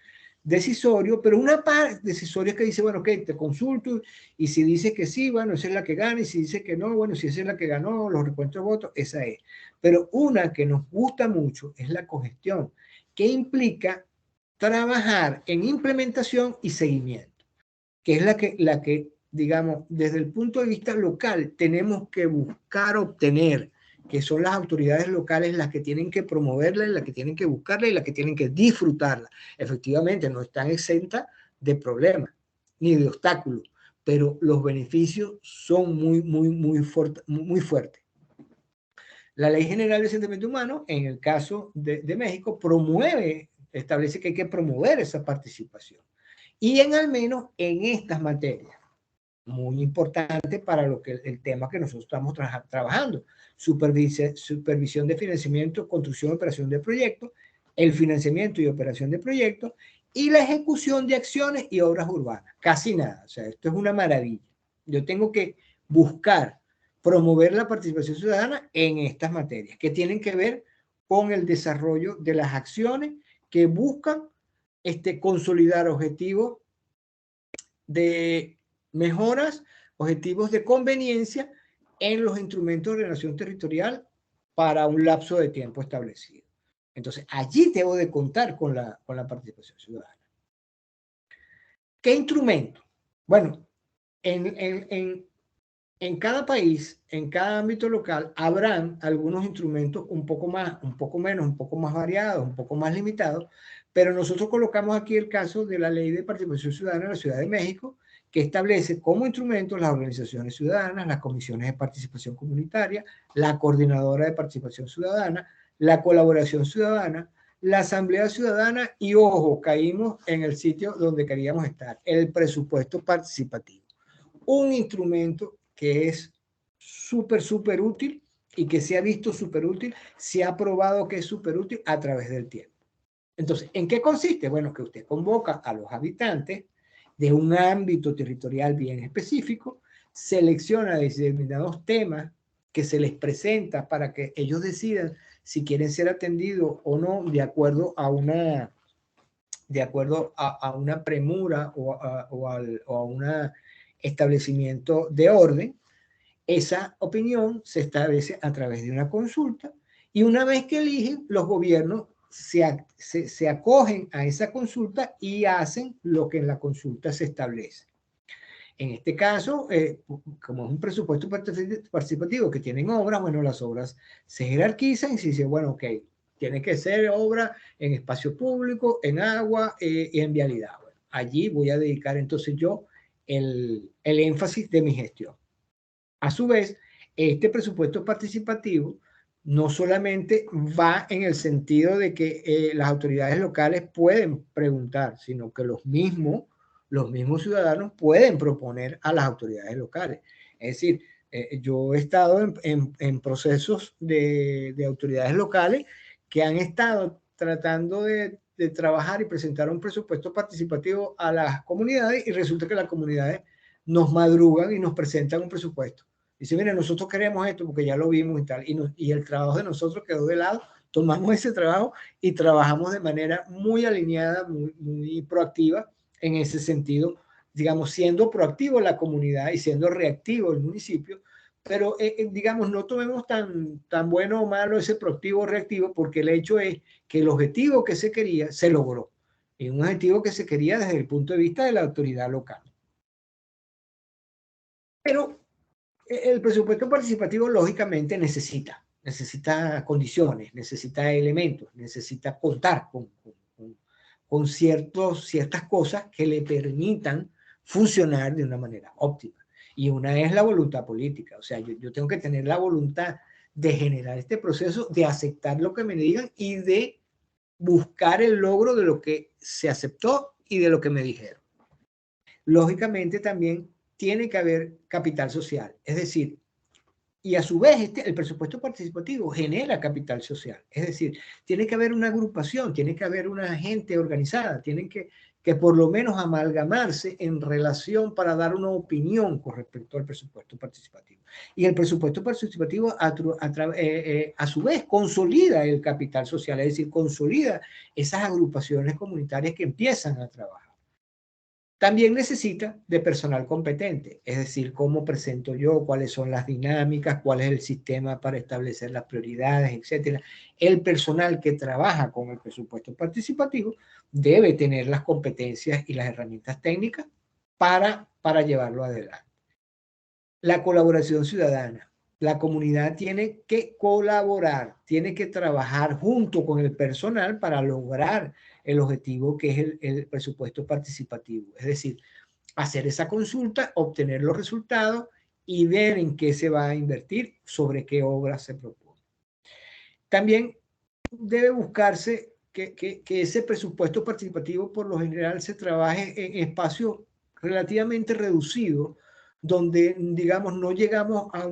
Decisorio, pero una parte decisoria que dice, bueno, ok, te consulto, y si dice que sí, bueno, esa es la que gana, y si dice que no, bueno, si esa es la que ganó, los recuentos de votos, esa es. Pero una que nos gusta mucho es la cogestión, que implica trabajar en implementación y seguimiento, que es la que, digamos, desde el punto de vista local, tenemos que buscar obtener, que son las autoridades locales las que tienen que promoverla, las que tienen que buscarla y las que tienen que disfrutarla. Efectivamente, no están exentas de problemas ni de obstáculos, pero los beneficios son muy fuertes. La Ley General de Asentamiento Humano, en el caso de México, establece que hay que promover esa participación. Y al menos en estas materias, muy importante para el tema que nosotros estamos trabajando, supervisión de financiamiento, construcción y operación de proyectos, el financiamiento y operación de proyectos, y la ejecución de acciones y obras urbanas. Casi nada, o sea, esto es una maravilla. Yo tengo que buscar promover la participación ciudadana en estas materias, que tienen que ver con el desarrollo de las acciones que buscan consolidar objetivos de mejoras, objetivos de conveniencia en los instrumentos de ordenación territorial para un lapso de tiempo establecido. Entonces, allí debo de contar con la participación ciudadana. ¿Qué instrumento? Bueno, en cada país, en cada ámbito local, habrán algunos instrumentos un poco más, un poco menos, un poco más variados, un poco más limitados, pero nosotros colocamos aquí el caso de la Ley de Participación Ciudadana en la Ciudad de México, que establece como instrumentos las organizaciones ciudadanas, las comisiones de participación comunitaria, la coordinadora de participación ciudadana, la colaboración ciudadana, la asamblea ciudadana y, ojo, caímos en el sitio donde queríamos estar, el presupuesto participativo. Un instrumento que es súper útil y que se ha visto súper útil, se ha probado que es súper útil a través del tiempo. Entonces, ¿en qué consiste? Bueno, que usted convoca a los habitantes de un ámbito territorial bien específico, selecciona determinados temas que se les presenta para que ellos decidan si quieren ser atendidos o no de acuerdo a una premura o a un establecimiento de orden. Esa opinión se establece a través de una consulta y una vez que eligen, los gobiernos se acogen a esa consulta y hacen lo que en la consulta se establece. En este caso, como es un presupuesto participativo que tienen obras, bueno, las obras se jerarquizan y se dice, bueno, ok, tiene que ser obra en espacio público, en agua y en vialidad. Bueno, allí voy a dedicar entonces yo el énfasis de mi gestión. A su vez, este presupuesto participativo no solamente va en el sentido de que las autoridades locales pueden preguntar, sino que los mismos ciudadanos pueden proponer a las autoridades locales. Es decir, yo he estado en procesos de autoridades locales que han estado tratando de trabajar y presentar un presupuesto participativo a las comunidades y resulta que las comunidades nos madrugan y nos presentan un presupuesto. Dice, mira, nosotros queremos esto porque ya lo vimos y tal, y el trabajo de nosotros quedó de lado, tomamos ese trabajo y trabajamos de manera muy alineada, muy proactiva en ese sentido, digamos, siendo proactivo la comunidad y siendo reactivo el municipio, pero digamos, no tomemos tan bueno o malo ese proactivo o reactivo, porque el hecho es que el objetivo que se quería se logró, y un objetivo que se quería desde el punto de vista de la autoridad local. Pero el presupuesto participativo lógicamente necesita condiciones, necesita elementos, necesita contar con ciertas cosas que le permitan funcionar de una manera óptima. Y una es la voluntad política, o sea, yo tengo que tener la voluntad de generar este proceso, de aceptar lo que me digan y de buscar el logro de lo que se aceptó y de lo que me dijeron. Lógicamente también tiene que haber capital social, es decir, y a su vez el presupuesto participativo genera capital social, es decir, tiene que haber una agrupación, tiene que haber una gente organizada, tienen que por lo menos amalgamarse en relación para dar una opinión con respecto al presupuesto participativo. Y el presupuesto participativo a su vez consolida el capital social, es decir, consolida esas agrupaciones comunitarias que empiezan a trabajar. También necesita de personal competente, es decir, cómo presento yo, cuáles son las dinámicas, cuál es el sistema para establecer las prioridades, etc. El personal que trabaja con el presupuesto participativo debe tener las competencias y las herramientas técnicas para llevarlo adelante. La colaboración ciudadana. La comunidad tiene que colaborar, tiene que trabajar junto con el personal para lograr el objetivo que es el presupuesto participativo. Es decir, hacer esa consulta, obtener los resultados y ver en qué se va a invertir, sobre qué obras se propone. También debe buscarse que ese presupuesto participativo por lo general se trabaje en espacios relativamente reducidos, donde, digamos, no llegamos a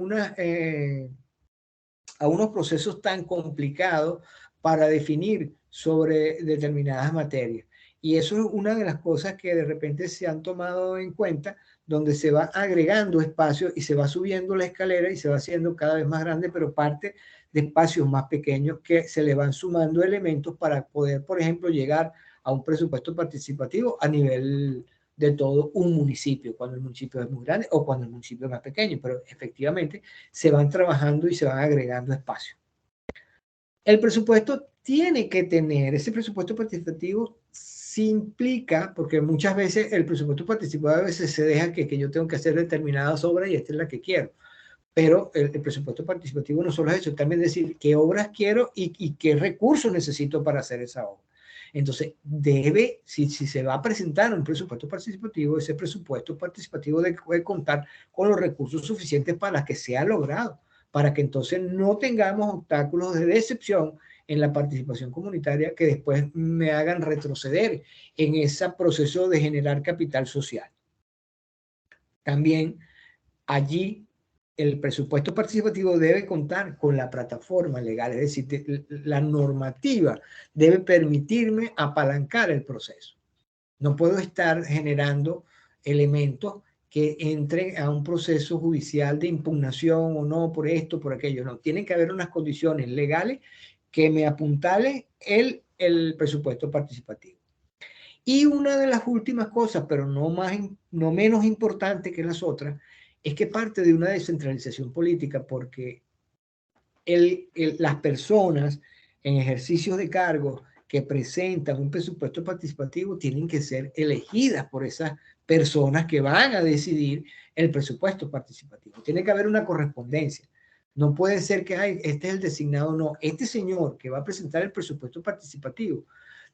unos procesos tan complicados para definir sobre determinadas materias. Y eso es una de las cosas que de repente se han tomado en cuenta, donde se va agregando espacios y se va subiendo la escalera y se va haciendo cada vez más grande, pero parte de espacios más pequeños que se le van sumando elementos para poder, por ejemplo, llegar a un presupuesto participativo a nivel de todo un municipio, cuando el municipio es muy grande o cuando el municipio es más pequeño, pero efectivamente se van trabajando y se van agregando espacios. El presupuesto tiene que tener, ese presupuesto participativo se implica, porque muchas veces el presupuesto participativo a veces se deja que yo tengo que hacer determinadas obras y esta es la que quiero. Pero el presupuesto participativo no solo es eso, también decir qué obras quiero y qué recursos necesito para hacer esa obra. Entonces, si se va a presentar un presupuesto participativo, ese presupuesto participativo debe contar con los recursos suficientes para que sea logrado, para que entonces no tengamos obstáculos de decepción en la participación comunitaria que después me hagan retroceder en ese proceso de generar capital social. También allí el presupuesto participativo debe contar con la plataforma legal, es decir, la normativa debe permitirme apalancar el proceso. No puedo estar generando elementos que entren a un proceso judicial de impugnación o no por esto, por aquello. No, tienen que haber unas condiciones legales que me apuntalen el presupuesto participativo. Y una de las últimas cosas, pero no menos importante que las otras, es que parte de una descentralización política, porque las personas en ejercicios de cargo que presentan un presupuesto participativo tienen que ser elegidas por esas personas que van a decidir el presupuesto participativo. Tiene que haber una correspondencia. No puede ser que este es el designado, no. Este señor que va a presentar el presupuesto participativo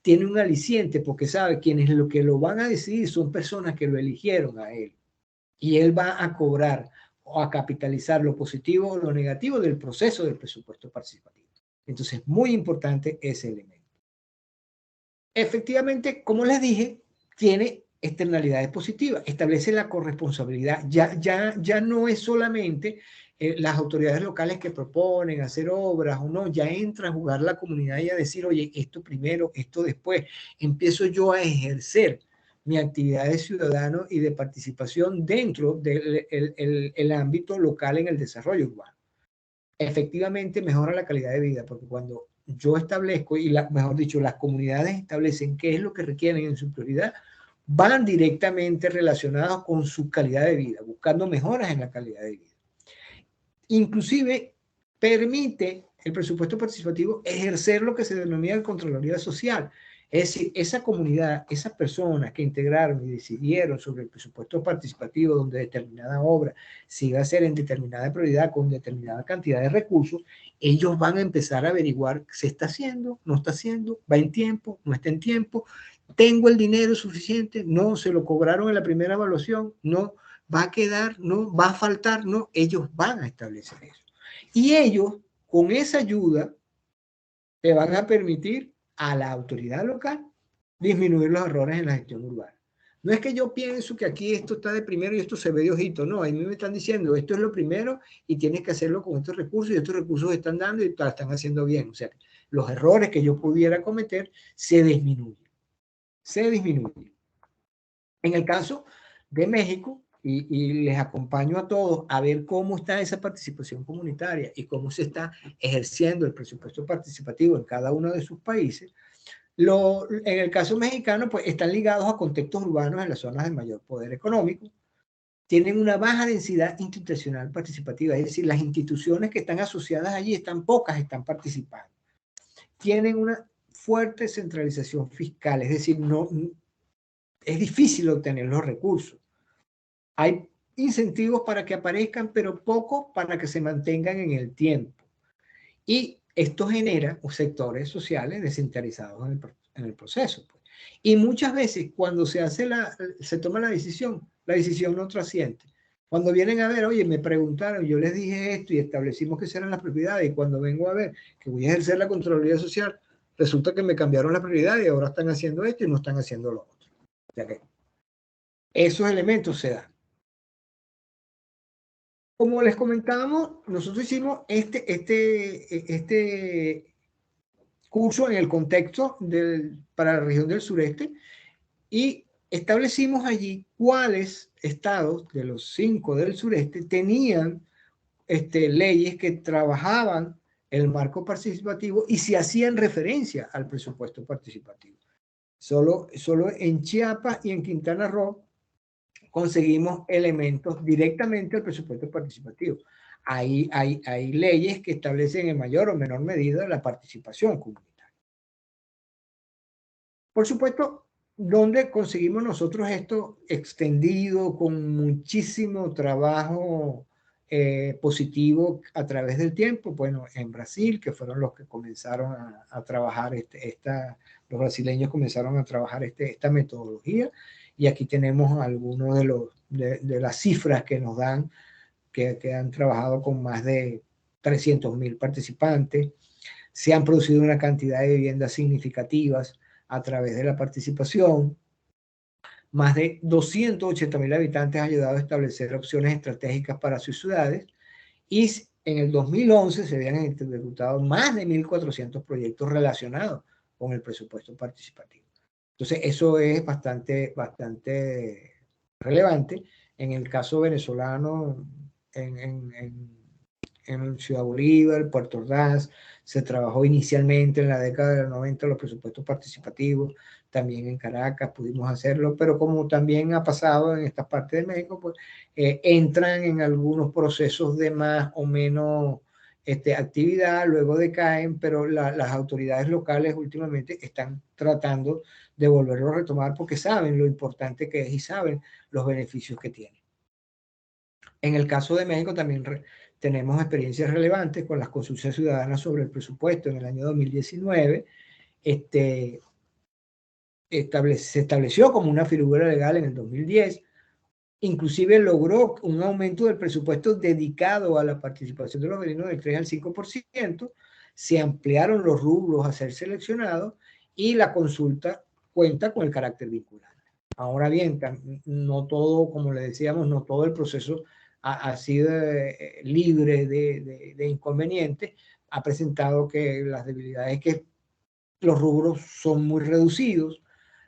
tiene un aliciente porque sabe quienes lo que lo van a decidir son personas que lo eligieron a él. Y él va a cobrar o a capitalizar lo positivo o lo negativo del proceso del presupuesto participativo. Entonces, muy importante ese elemento. Efectivamente, como les dije, tiene externalidades positivas, establece la corresponsabilidad. Ya no es solamente las autoridades locales que proponen hacer obras o no, ya entra a jugar la comunidad y a decir, oye, esto primero, esto después. Empiezo yo a ejercer mi actividad de ciudadano y de participación dentro del ámbito local en el desarrollo urbano. Efectivamente mejora la calidad de vida, porque cuando yo establezco, mejor dicho, las comunidades establecen qué es lo que requieren en su prioridad, van directamente relacionados con su calidad de vida, buscando mejoras en la calidad de vida. Inclusive permite el presupuesto participativo ejercer lo que se denomina el Contraloría Social. Es decir, esa comunidad, esas personas que integraron y decidieron sobre el presupuesto participativo donde determinada obra se iba a hacer en determinada prioridad con determinada cantidad de recursos, ellos van a empezar a averiguar se está haciendo, no está haciendo, va en tiempo, no está en tiempo, tengo el dinero suficiente, no, se lo cobraron en la primera evaluación, no, va a quedar, no, va a faltar, no, ellos van a establecer eso. Y ellos, con esa ayuda, le van a permitir a la autoridad local disminuir los errores en la gestión urbana. No es que yo pienso que aquí esto está de primero y esto se ve de ojito, no, a mí me están diciendo esto es lo primero y tienes que hacerlo con estos recursos y estos recursos están dando y lo están haciendo bien. O sea, los errores que yo pudiera cometer se disminuyen. Se disminuyen. En el caso de México, y les acompaño a todos a ver cómo está esa participación comunitaria y cómo se está ejerciendo el presupuesto participativo en cada uno de sus países. En el caso mexicano, pues están ligados a contextos urbanos en las zonas de mayor poder económico, tienen una baja densidad institucional participativa, es decir, las instituciones que están asociadas allí pocas están participando. Tienen una fuerte centralización fiscal, es decir, es difícil obtener los recursos. Hay incentivos para que aparezcan, pero poco para que se mantengan en el tiempo. Y esto genera sectores sociales descentralizados en el proceso. Pues. Y muchas veces cuando se toma la decisión, la decisión no trasciende. Cuando vienen a ver, oye, me preguntaron, yo les dije esto y establecimos que serán las prioridades, y cuando vengo a ver que voy a ejercer la Contraloría Social, resulta que me cambiaron la prioridad y ahora están haciendo esto y no están haciendo lo otro. O sea que esos elementos se dan. Como les comentábamos, nosotros hicimos este curso en el contexto para la región del sureste y establecimos allí cuáles estados de los 5 del sureste tenían leyes que trabajaban el marco participativo y se hacían referencia al presupuesto participativo. Solo en Chiapas y en Quintana Roo conseguimos elementos directamente al presupuesto participativo. Hay leyes que establecen en mayor o menor medida la participación comunitaria. Por supuesto, ¿dónde conseguimos nosotros esto extendido con muchísimo trabajo positivo a través del tiempo? Bueno, en Brasil, que fueron los que comenzaron a trabajar los brasileños comenzaron a trabajar esta metodología, y aquí tenemos algunos de las cifras que nos dan, que han trabajado con más de 300.000 participantes. Se han producido una cantidad de viviendas significativas a través de la participación. Más de 280.000 habitantes han ayudado a establecer opciones estratégicas para sus ciudades, y en el 2011 se habían ejecutado más de 1.400 proyectos relacionados con el presupuesto participativo. Entonces, eso es bastante relevante. En el caso venezolano, en Ciudad Bolívar, Puerto Ordaz, se trabajó inicialmente en la década de los 90 los presupuestos participativos. También en Caracas pudimos hacerlo, pero como también ha pasado en esta parte de México, pues entran en algunos procesos de más o menos actividad, luego decaen, pero las autoridades locales últimamente están tratando de volverlo a retomar porque saben lo importante que es y saben los beneficios que tiene. En el caso de México también tenemos experiencias relevantes con las consultas ciudadanas sobre el presupuesto en el año 2019. Se estableció como una figura legal en el 2010. Inclusive logró un aumento del presupuesto dedicado a la participación de los vecinos del 3 al 5%. Se ampliaron los rubros a ser seleccionados y la consulta cuenta con el carácter vinculante. Ahora bien, no todo, como le decíamos, no todo el proceso ha sido libre de inconvenientes. Ha presentado que las debilidades es que los rubros son muy reducidos.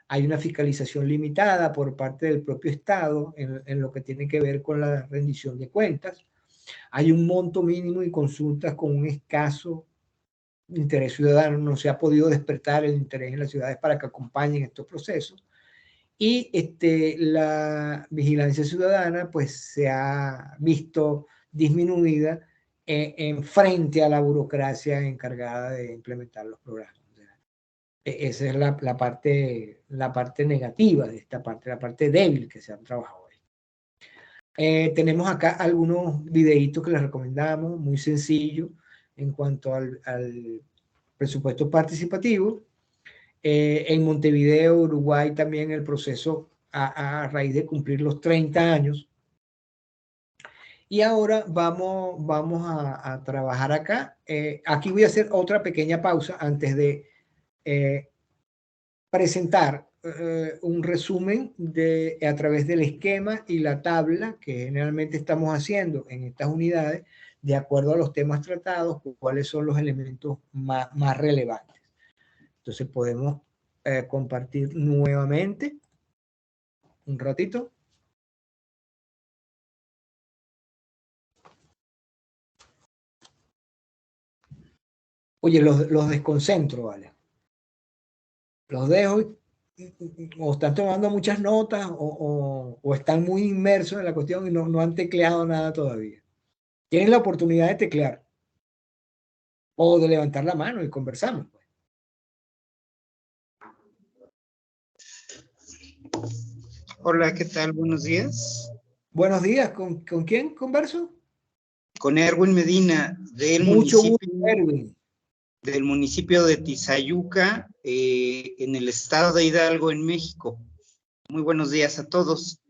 Hay una fiscalización limitada por parte del propio Estado en lo que tiene que ver con la rendición de cuentas. Hay un monto mínimo y consultas con un escaso interés ciudadano. No se ha podido despertar el interés en las ciudades para que acompañen estos procesos. Y la vigilancia ciudadana pues se ha visto disminuida en frente a la burocracia encargada de implementar los programas. Esa es la parte negativa de esta parte, la parte débil que se han trabajado hoy. Tenemos acá algunos videitos que les recomendamos, muy sencillos en cuanto al presupuesto participativo. En Montevideo, Uruguay, también el proceso a raíz de cumplir los 30 años. Y ahora vamos a trabajar acá. Aquí voy a hacer otra pequeña pausa antes de presentar un resumen a través del esquema y la tabla que generalmente estamos haciendo en estas unidades, de acuerdo a los temas tratados, cuáles son los elementos más relevantes. Entonces podemos compartir nuevamente un ratito. Oye, los desconcentro, ¿vale? Los dejo, o están tomando muchas notas o están muy inmersos en la cuestión y no han tecleado nada todavía. Tienen la oportunidad de teclear o de levantar la mano y conversamos. Pues. Hola, ¿qué tal? Buenos días. Buenos días. ¿Con quién converso? Con Erwin Medina, del municipio de Tizayuca, en el estado de Hidalgo, en México. Muy buenos días a todos.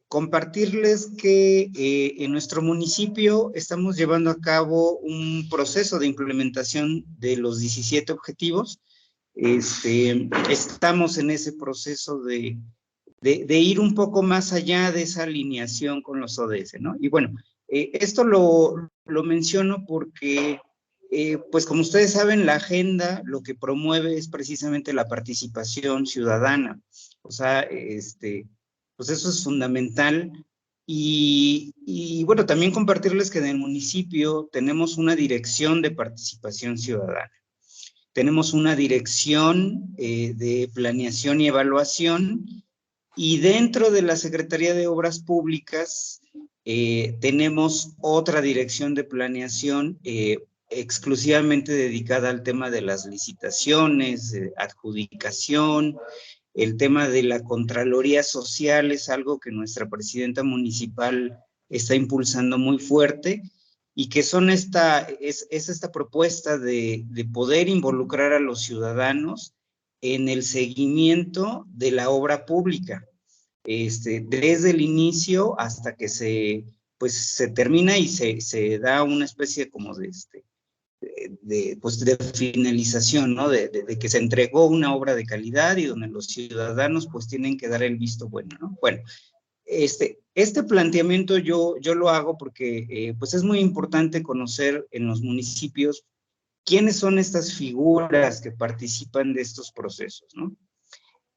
Compartirles que en nuestro municipio estamos llevando a cabo un proceso de implementación de los 17 objetivos. Estamos en ese proceso de ir un poco más allá de esa alineación con los ODS, ¿no? Y bueno, esto lo menciono porque, pues como ustedes saben, la agenda lo que promueve es precisamente la participación ciudadana. O sea, pues eso es fundamental. Y bueno, también compartirles que en el municipio tenemos una dirección de participación ciudadana. Tenemos una dirección de planeación y evaluación, y dentro de la Secretaría de Obras Públicas tenemos otra dirección de planeación exclusivamente dedicada al tema de las licitaciones, adjudicación. El tema de la Contraloría Social es algo que nuestra presidenta municipal está impulsando muy fuerte, y que son es esta propuesta de poder involucrar a los ciudadanos en el seguimiento de la obra pública, desde el inicio hasta que se termina y se da una especie como de finalización, ¿no? De que se entregó una obra de calidad y donde los ciudadanos pues tienen que dar el visto bueno, ¿no? Bueno, este planteamiento yo lo hago porque pues es muy importante conocer en los municipios quiénes son estas figuras que participan de estos procesos, ¿no?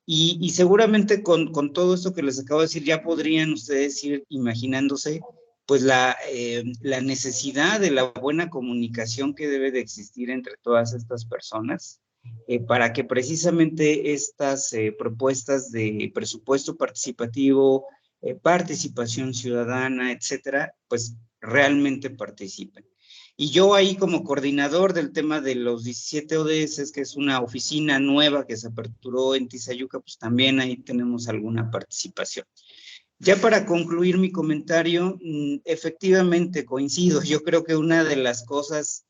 Y seguramente con todo esto que les acabo de decir, ya podrían ustedes ir imaginándose pues la necesidad de la buena comunicación que debe de existir entre todas estas personas, para que precisamente estas propuestas de presupuesto participativo, participación ciudadana, etcétera, pues realmente participen. Y yo ahí como coordinador del tema de los 17 ODS, que es una oficina nueva que se aperturó en Tizayuca, pues también ahí tenemos alguna participación. Ya para concluir mi comentario, efectivamente coincido. Yo creo que una de las cosas,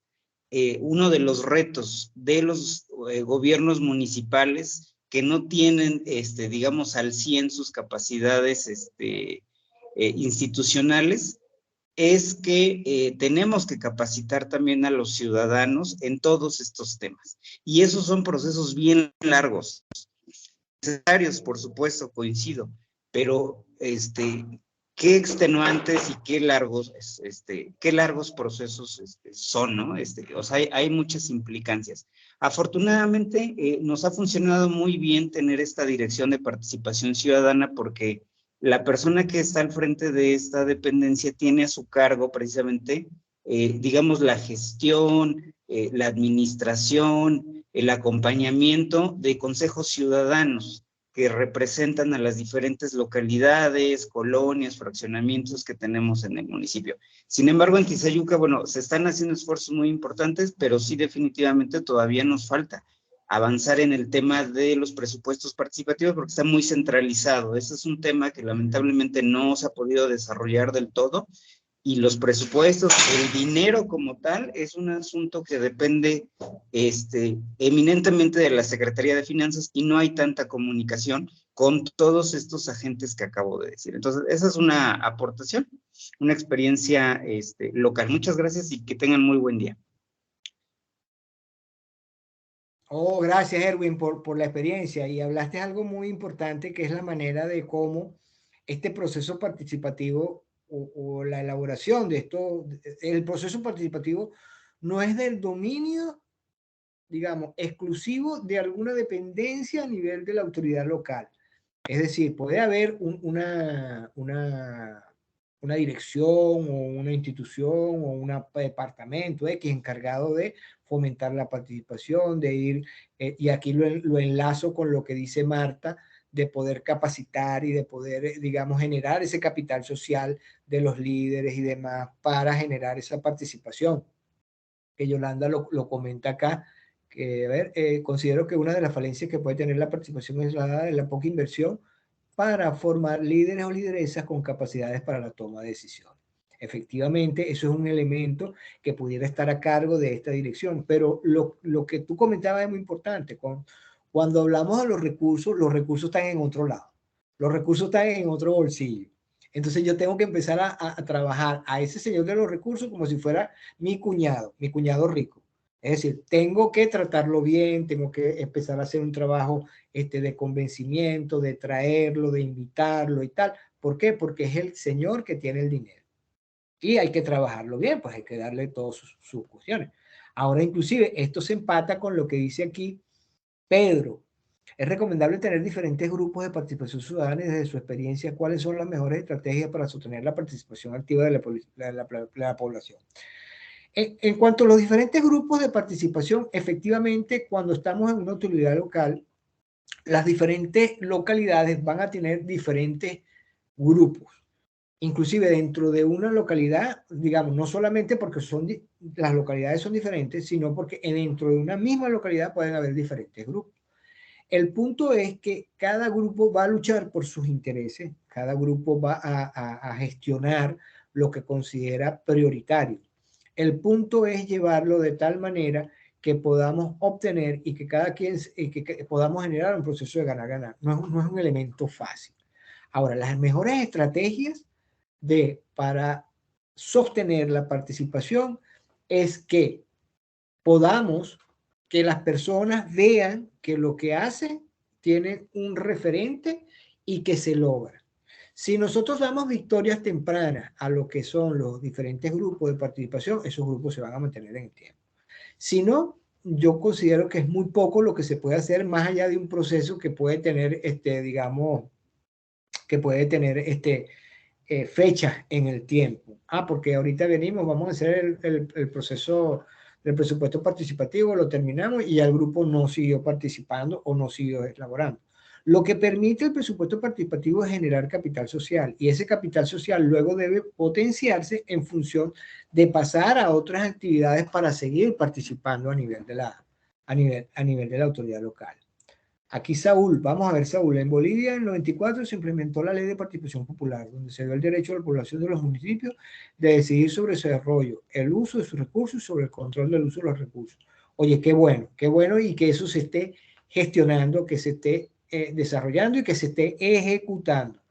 uno de los retos de los gobiernos municipales que no tienen, digamos, al 100 sus capacidades institucionales, es que tenemos que capacitar también a los ciudadanos en todos estos temas. Y esos son procesos bien largos, necesarios, por supuesto, coincido, pero qué extenuantes y qué largos procesos son, ¿no? O sea, hay muchas implicancias. Afortunadamente, nos ha funcionado muy bien tener esta dirección de participación ciudadana, porque la persona que está al frente de esta dependencia tiene a su cargo precisamente, digamos, la gestión, la administración, el acompañamiento de consejos ciudadanos que representan a las diferentes localidades, colonias, fraccionamientos que tenemos en el municipio. Sin embargo, en Tizayuca, bueno, se están haciendo esfuerzos muy importantes, pero sí definitivamente todavía nos falta avanzar en el tema de los presupuestos participativos, porque está muy centralizado. Ese es un tema que lamentablemente no se ha podido desarrollar del todo, y los presupuestos, el dinero como tal, es un asunto que depende eminentemente de la Secretaría de Finanzas, y no hay tanta comunicación con todos estos agentes que acabo de decir. Entonces, esa es una aportación, una experiencia local. Muchas gracias y que tengan muy buen día. Oh, gracias, Erwin, por la experiencia. Y hablaste algo muy importante, que es la manera de cómo este proceso participativo o la elaboración de esto, el proceso participativo no es del dominio, digamos, exclusivo de alguna dependencia a nivel de la autoridad local. Es decir, puede haber una dirección o una institución o un departamento X encargado de fomentar la participación, de ir, y aquí lo enlazo con lo que dice Marta, de poder capacitar y de poder, digamos, generar ese capital social de los líderes y demás para generar esa participación. Que Yolanda lo comenta acá, que, a ver, considero que una de las falencias que puede tener la participación es la poca inversión para formar líderes o lideresas con capacidades para la toma de decisiones. Efectivamente, eso es un elemento que pudiera estar a cargo de esta dirección, pero lo que tú comentabas es muy importante. Cuando hablamos de los recursos están en otro lado. Los recursos están en otro bolsillo. Entonces yo tengo que empezar a trabajar a ese señor de los recursos como si fuera mi cuñado rico. Es decir, tengo que tratarlo bien, tengo que empezar a hacer un trabajo de convencimiento, de traerlo, de invitarlo y tal. ¿Por qué? Porque es el señor que tiene el dinero. Y hay que trabajarlo bien, pues hay que darle todas sus cuestiones. Ahora, inclusive, esto se empata con lo que dice aquí Pedro. Es recomendable tener diferentes grupos de participación ciudadana y desde su experiencia cuáles son las mejores estrategias para sostener la participación activa de la población. En cuanto a los diferentes grupos de participación, efectivamente, cuando estamos en una autoridad local, las diferentes localidades van a tener diferentes grupos. Inclusive dentro de una localidad, digamos, no solamente porque las localidades son diferentes, sino porque dentro de una misma localidad pueden haber diferentes grupos. El punto es que cada grupo va a luchar por sus intereses, cada grupo va a gestionar lo que considera prioritario. El punto es llevarlo de tal manera que podamos obtener y que cada quien, que podamos generar un proceso de ganar-ganar. No es un elemento fácil. Ahora, las mejores estrategias para sostener la participación es que podamos que las personas vean que lo que hacen tiene un referente y que se logra. Si nosotros damos victorias tempranas a lo que son los diferentes grupos de participación, esos grupos se van a mantener en el tiempo. Si no, yo considero que es muy poco lo que se puede hacer más allá de un proceso que puede tener, digamos, que puede tener fechas en el tiempo. Porque ahorita vamos a hacer el proceso del presupuesto participativo, lo terminamos y ya el grupo no siguió participando o no siguió elaborando. Lo que permite el presupuesto participativo es generar capital social y ese capital social luego debe potenciarse en función de pasar a otras actividades para seguir participando a nivel de la autoridad local. Aquí Saúl, vamos a ver Saúl, en Bolivia en el 94 se implementó la ley de participación popular, donde se dio el derecho a la población de los municipios de decidir sobre su desarrollo, el uso de sus recursos y sobre el control del uso de los recursos. Oye, qué bueno y que eso se esté gestionando, que se esté desarrollando y que se esté ejecutando.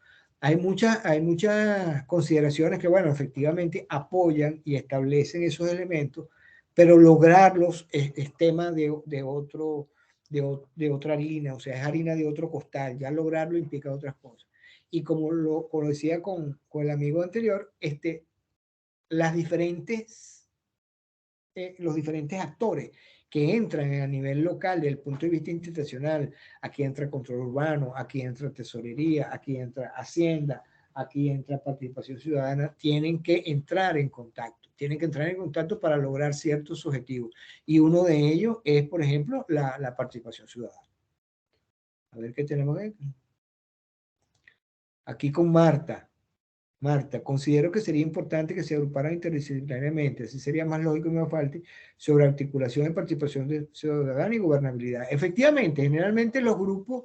Hay muchas consideraciones que, bueno, efectivamente apoyan y establecen esos elementos, pero lograrlos es tema de otra harina, o sea, es harina de otro costal, ya lograrlo implica otras cosas. Y como lo decía con el amigo anterior, los diferentes actores que entran a nivel local desde el punto de vista institucional, aquí entra control urbano, aquí entra tesorería, aquí entra hacienda, aquí entra participación ciudadana, tienen que entrar en contacto para lograr ciertos objetivos. Y uno de ellos es, por ejemplo, la participación ciudadana. A ver qué tenemos aquí con Marta. Marta, considero que sería importante que se agruparan interdisciplinariamente, así sería más lógico y más fácil sobre articulación y participación ciudadana y gobernabilidad. Efectivamente, generalmente los grupos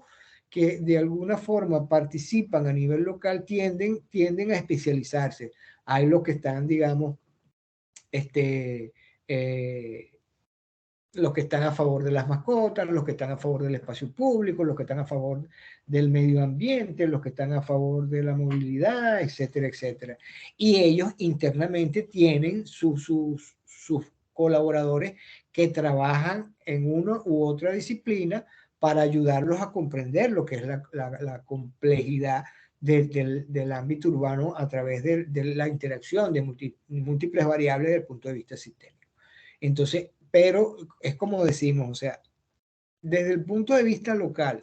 que de alguna forma participan a nivel local tienden a especializarse. Hay los que están, digamos, los que están a favor de las mascotas, los que están a favor del espacio público, los que están a favor del medio ambiente, los que están a favor de la movilidad, etcétera, etcétera. Y ellos internamente tienen sus colaboradores que trabajan en una u otra disciplina para ayudarlos a comprender lo que es la complejidad del ámbito urbano a través de la interacción de múltiples variables desde el punto de vista sistémico. Entonces, pero es como decimos, o sea, desde el punto de vista local,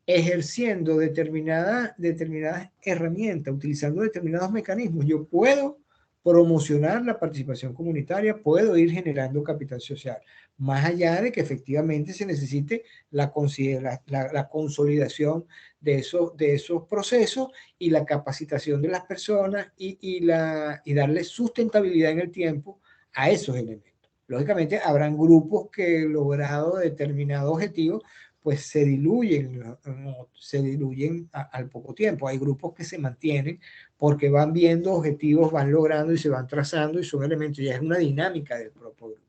ejerciendo determinadas herramientas, utilizando determinados mecanismos, yo puedo promocionar la participación comunitaria, puedo ir generando capital social, más allá de que efectivamente se necesite la consolidación de esos procesos y la capacitación de las personas y darle sustentabilidad en el tiempo a esos elementos. Lógicamente, habrán grupos que logrado determinado objetivo, pues se diluyen al poco tiempo. Hay grupos que se mantienen porque van viendo objetivos, van logrando y se van trazando y son elementos, ya es una dinámica del propio grupo.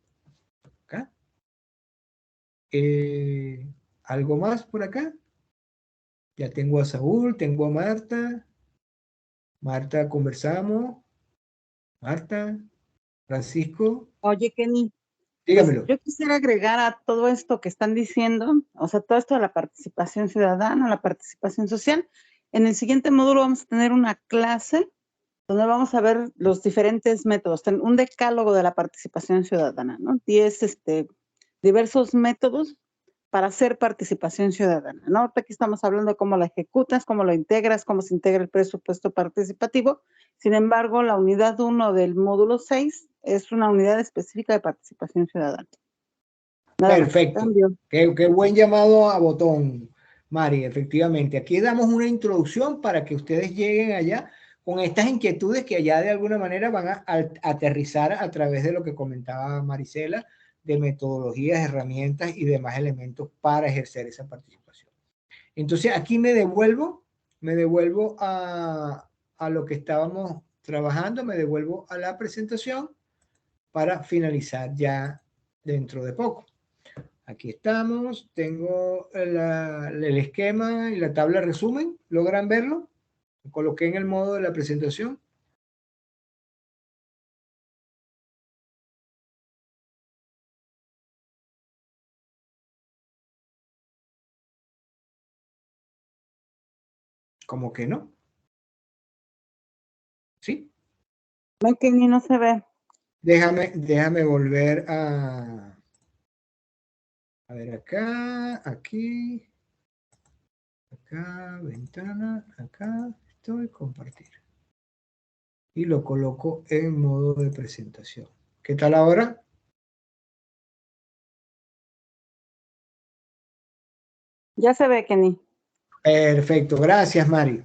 ¿Algo más por acá? Ya tengo a Saúl, tengo a Marta. Marta, conversamos. Marta, Francisco, Oye, Kenny, pues dígamelo. yo quisiera agregar a todo esto que están diciendo, o sea, todo esto de la participación ciudadana, la participación social. En el siguiente módulo vamos a tener una clase donde vamos a ver los diferentes métodos, un decálogo de la participación ciudadana, ¿no? 10 diversos métodos para hacer participación ciudadana, ¿no? Ahorita aquí estamos hablando de cómo la ejecutas, cómo lo integras, cómo se integra el presupuesto participativo. Sin embargo, la unidad 1 del módulo 6 es una unidad específica de participación ciudadana. Nada Perfecto. Qué buen llamado a botón, Mari, efectivamente. Aquí damos una introducción para que ustedes lleguen allá con estas inquietudes que allá de alguna manera van a aterrizar a través de lo que comentaba Marisela, de metodologías, herramientas y demás elementos para ejercer esa participación. Entonces aquí me devuelvo a lo que estábamos trabajando, me devuelvo a la presentación para finalizar ya dentro de poco. Aquí estamos, tengo el esquema y la tabla de resumen, ¿logran verlo? Lo coloqué en el modo de la presentación. ¿Cómo que no? ¿Sí? No, que ni no se ve. Déjame volver a ver acá, aquí, acá, ventana, acá, estoy, compartir. Y lo coloco en modo de presentación. ¿Qué tal ahora? Ya se ve, Kenny. Perfecto, gracias, Mari.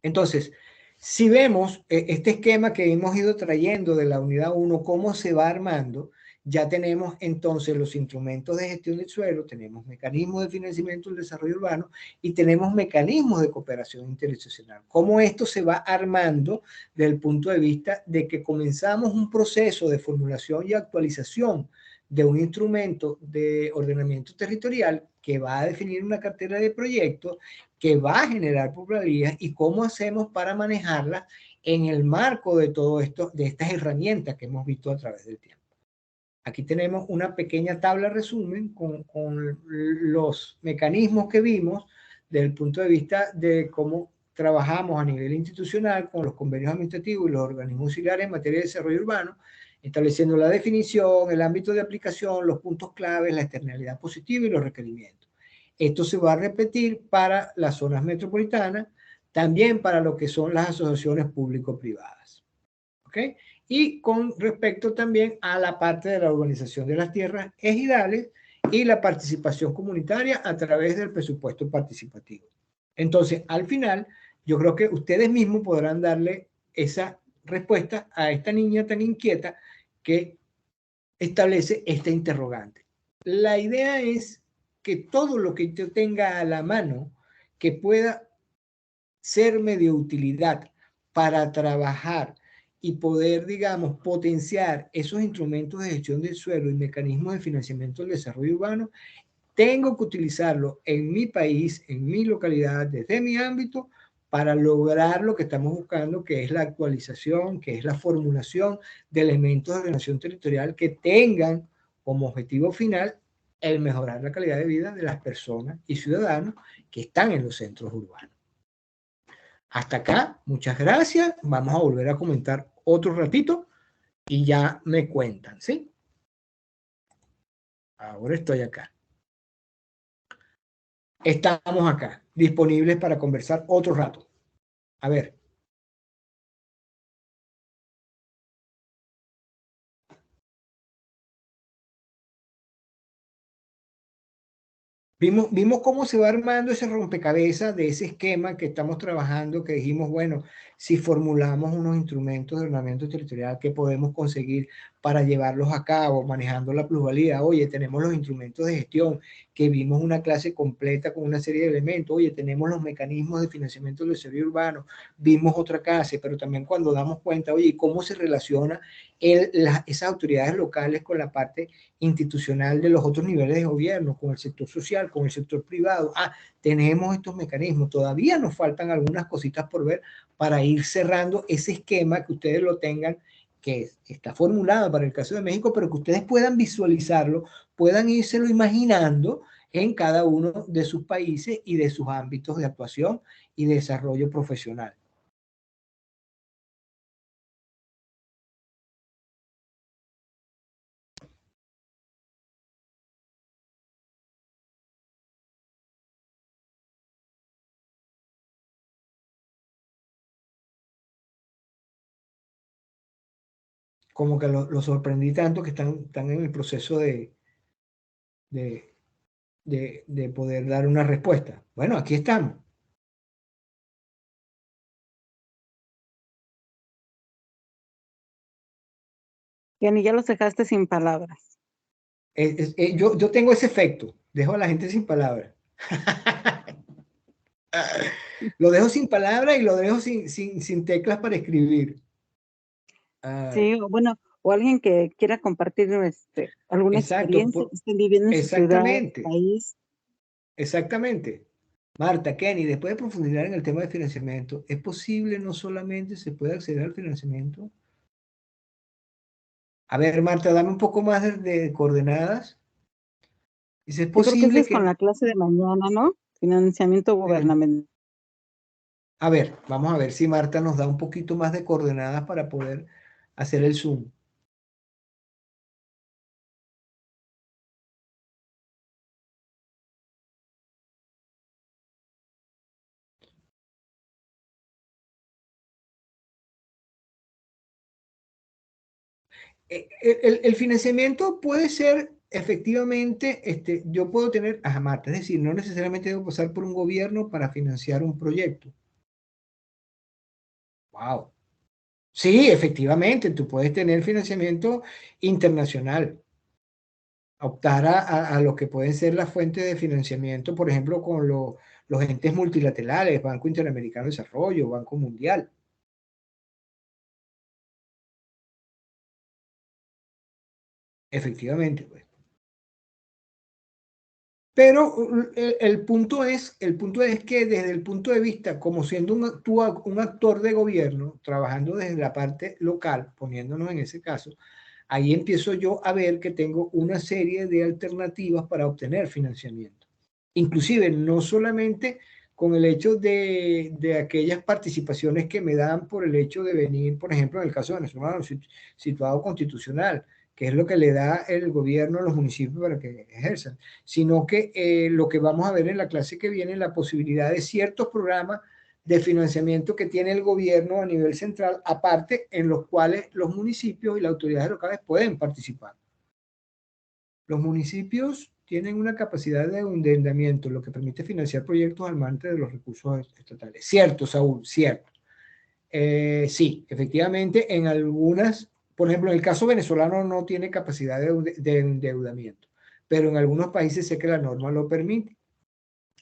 Entonces, si vemos este esquema que hemos ido trayendo de la unidad 1, cómo se va armando, ya tenemos entonces los instrumentos de gestión del suelo, tenemos mecanismos de financiamiento del desarrollo urbano y tenemos mecanismos de cooperación interinstitucional. Cómo esto se va armando desde el punto de vista de que comenzamos un proceso de formulación y actualización de un instrumento de ordenamiento territorial que va a definir una cartera de proyectos, que va a generar popularidad y cómo hacemos para manejarla en el marco de todo esto, de estas herramientas que hemos visto a través del tiempo. Aquí tenemos una pequeña tabla resumen con los mecanismos que vimos desde el punto de vista de cómo trabajamos a nivel institucional con los convenios administrativos y los organismos auxiliares en materia de desarrollo urbano, estableciendo la definición, el ámbito de aplicación, los puntos claves, la externalidad positiva y los requerimientos. Esto se va a repetir para las zonas metropolitanas, también para lo que son las asociaciones público-privadas. ¿Ok? Y con respecto también a la parte de la organización de las tierras ejidales y la participación comunitaria a través del presupuesto participativo. Entonces, al final, yo creo que ustedes mismos podrán darle esa respuesta a esta niña tan inquieta que establece esta interrogante. La idea es que todo lo que yo tenga a la mano que pueda serme de utilidad para trabajar y poder, digamos, potenciar esos instrumentos de gestión del suelo y mecanismos de financiamiento del desarrollo urbano, tengo que utilizarlo en mi país, en mi localidad, desde mi ámbito, para lograr lo que estamos buscando, que es la actualización, que es la formulación de elementos de ordenación territorial que tengan como objetivo final el mejorar la calidad de vida de las personas y ciudadanos que están en los centros urbanos. Hasta acá, muchas gracias. Vamos a volver a comentar otro ratito y ya me cuentan, ¿sí? Ahora estoy acá. Estamos acá, disponibles para conversar otro rato. A ver. Vimos cómo se va armando ese rompecabezas de ese esquema que estamos trabajando, que dijimos, bueno, si formulamos unos instrumentos de ordenamiento territorial que podemos conseguir para llevarlos a cabo, manejando la plusvalía. Oye, tenemos los instrumentos de gestión, que vimos una clase completa con una serie de elementos. Oye, tenemos los mecanismos de financiamiento del desarrollo urbano, vimos otra clase, pero también cuando damos cuenta, oye, ¿cómo se relaciona esas autoridades locales con la parte institucional de los otros niveles de gobierno, con el sector social, con el sector privado? Tenemos estos mecanismos. Todavía nos faltan algunas cositas por ver para ir cerrando ese esquema, que ustedes lo tengan, que está formulado para el caso de México, pero que ustedes puedan visualizarlo, puedan írselo imaginando en cada uno de sus países y de sus ámbitos de actuación y de desarrollo profesional. Como que lo sorprendí tanto que están en el proceso de poder dar una respuesta. Bueno, aquí estamos. Kenny, ya los dejaste sin palabras. Yo tengo ese efecto, dejo a la gente sin palabras. Lo dejo sin palabras y lo dejo sin teclas para escribir. Sí, bueno, o alguien que quiera compartir alguna experiencia que estén viviendo en su ciudad, país. Exactamente. Marta, Kenny, después de profundizar en el tema de financiamiento, ¿es posible no solamente se puede acceder al financiamiento? A ver, Marta, dame un poco más de coordenadas. Dice, es posible. Yo creo que eso es con la clase de mañana, ¿no? Financiamiento gubernamental. A ver, vamos a ver si Marta nos da un poquito más de coordenadas para poder hacer el Zoom. El financiamiento puede ser efectivamente, yo puedo tener, Marta, es decir, no necesariamente debo pasar por un gobierno para financiar un proyecto. Wow. Sí, efectivamente, tú puedes tener financiamiento internacional. Optar a lo que pueden ser las fuentes de financiamiento, por ejemplo, con los entes multilaterales, Banco Interamericano de Desarrollo, Banco Mundial. Efectivamente, pues. Pero el punto es que desde el punto de vista, como siendo un actor de gobierno, trabajando desde la parte local, poniéndonos en ese caso, ahí empiezo yo a ver que tengo una serie de alternativas para obtener financiamiento. Inclusive, no solamente con el hecho de aquellas participaciones que me dan por el hecho de venir, por ejemplo, en el caso de Venezuela, situado constitucional, que es lo que le da el gobierno a los municipios para que ejerzan, sino que lo que vamos a ver en la clase que viene, la posibilidad de ciertos programas de financiamiento que tiene el gobierno a nivel central, aparte en los cuales los municipios y las autoridades locales pueden participar. Los municipios tienen una capacidad de endeudamiento, lo que permite financiar proyectos al margen de los recursos estatales. Cierto, Saúl, cierto. Sí, efectivamente, en algunas, por ejemplo, en el caso venezolano no tiene capacidad de endeudamiento, pero en algunos países sé que la norma lo permite.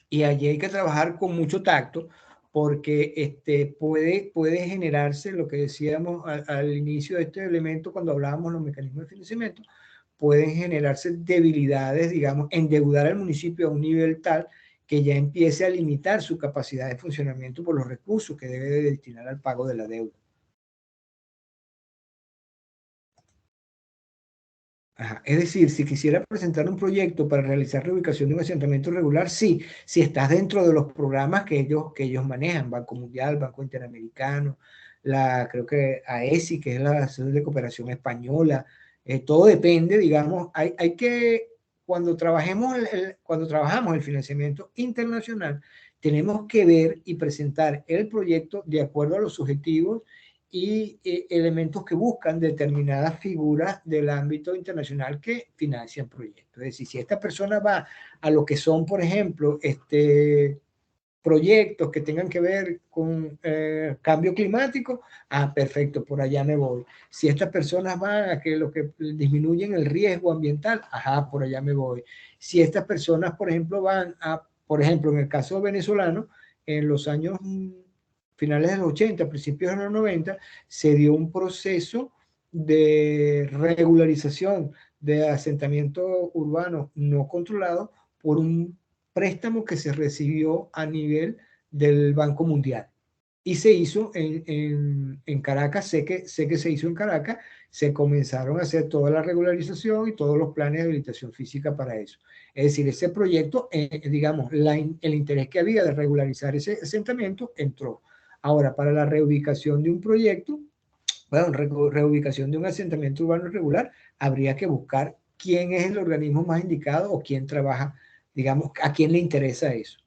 Y allí hay que trabajar con mucho tacto, porque puede generarse lo que decíamos al inicio de este elemento cuando hablábamos de los mecanismos de financiamiento, pueden generarse debilidades, digamos, endeudar al municipio a un nivel tal que ya empiece a limitar su capacidad de funcionamiento por los recursos que debe de destinar al pago de la deuda. Ajá. Es decir, si quisiera presentar un proyecto para realizar la ubicación de un asentamiento regular, sí, si estás dentro de los programas que ellos manejan, Banco Mundial, Banco Interamericano, creo que AESI, que es la Asociación de Cooperación Española, todo depende, digamos, hay que, cuando trabajamos el financiamiento internacional, tenemos que ver y presentar el proyecto de acuerdo a los objetivos y elementos que buscan determinadas figuras del ámbito internacional que financian proyectos. Es decir, si esta persona va a lo que son, por ejemplo, proyectos que tengan que ver con cambio climático, perfecto, por allá me voy. Si estas personas van a que lo que disminuyen el riesgo ambiental, por allá me voy. Si estas personas, por ejemplo, van a, por ejemplo, en el caso venezolano, en los años finales de los 80, principios de los 90, se dio un proceso de regularización de asentamientos urbanos no controlados por un préstamo que se recibió a nivel del Banco Mundial. Y se hizo en Caracas, sé que se hizo en Caracas, se comenzaron a hacer toda la regularización y todos los planes de habilitación física para eso. Es decir, ese proyecto, digamos, el interés que había de regularizar ese asentamiento entró. Ahora, para la reubicación de un proyecto, bueno, reubicación de un asentamiento urbano irregular, habría que buscar quién es el organismo más indicado o quién trabaja, digamos, a quién le interesa eso.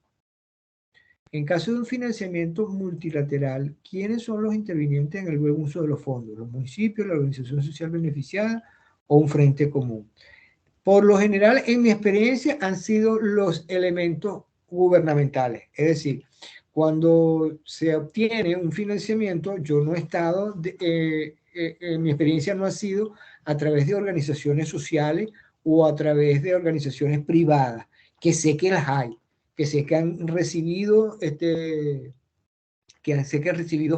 En caso de un financiamiento multilateral, ¿quiénes son los intervinientes en el buen uso de los fondos? ¿Los municipios, la organización social beneficiada o un frente común? Por lo general, en mi experiencia, han sido los elementos gubernamentales. Es decir, cuando se obtiene un financiamiento, yo no he estado, en mi experiencia no ha sido a través de organizaciones sociales o a través de organizaciones privadas, que sé que las hay, que sé que han recibido,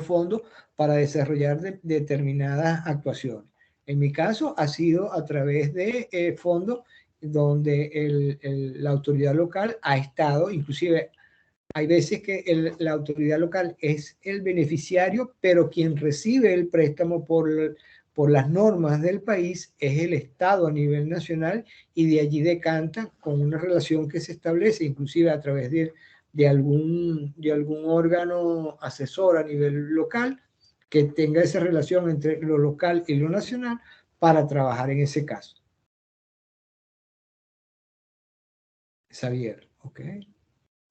fondos para desarrollar determinadas actuaciones. En mi caso ha sido a través de fondos donde la autoridad local ha estado, inclusive hay veces que la autoridad local es el beneficiario, pero quien recibe el préstamo por las normas del país es el Estado a nivel nacional, y de allí decanta con una relación que se establece, inclusive a través de algún órgano asesor a nivel local, que tenga esa relación entre lo local y lo nacional para trabajar en ese caso. Xavier, ok.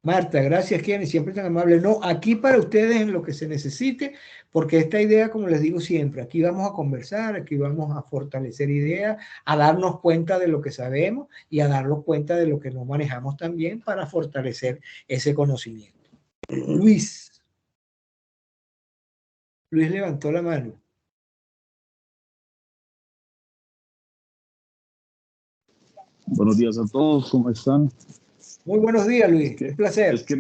Marta, gracias, Kenny, siempre tan amable. No, aquí para ustedes en lo que se necesite, porque esta idea, como les digo siempre, aquí vamos a conversar, aquí vamos a fortalecer ideas, a darnos cuenta de lo que sabemos y a darnos cuenta de lo que no manejamos también para fortalecer ese conocimiento. Luis levantó la mano. Buenos días a todos, ¿cómo están? Muy buenos días, Luis, un placer. Es que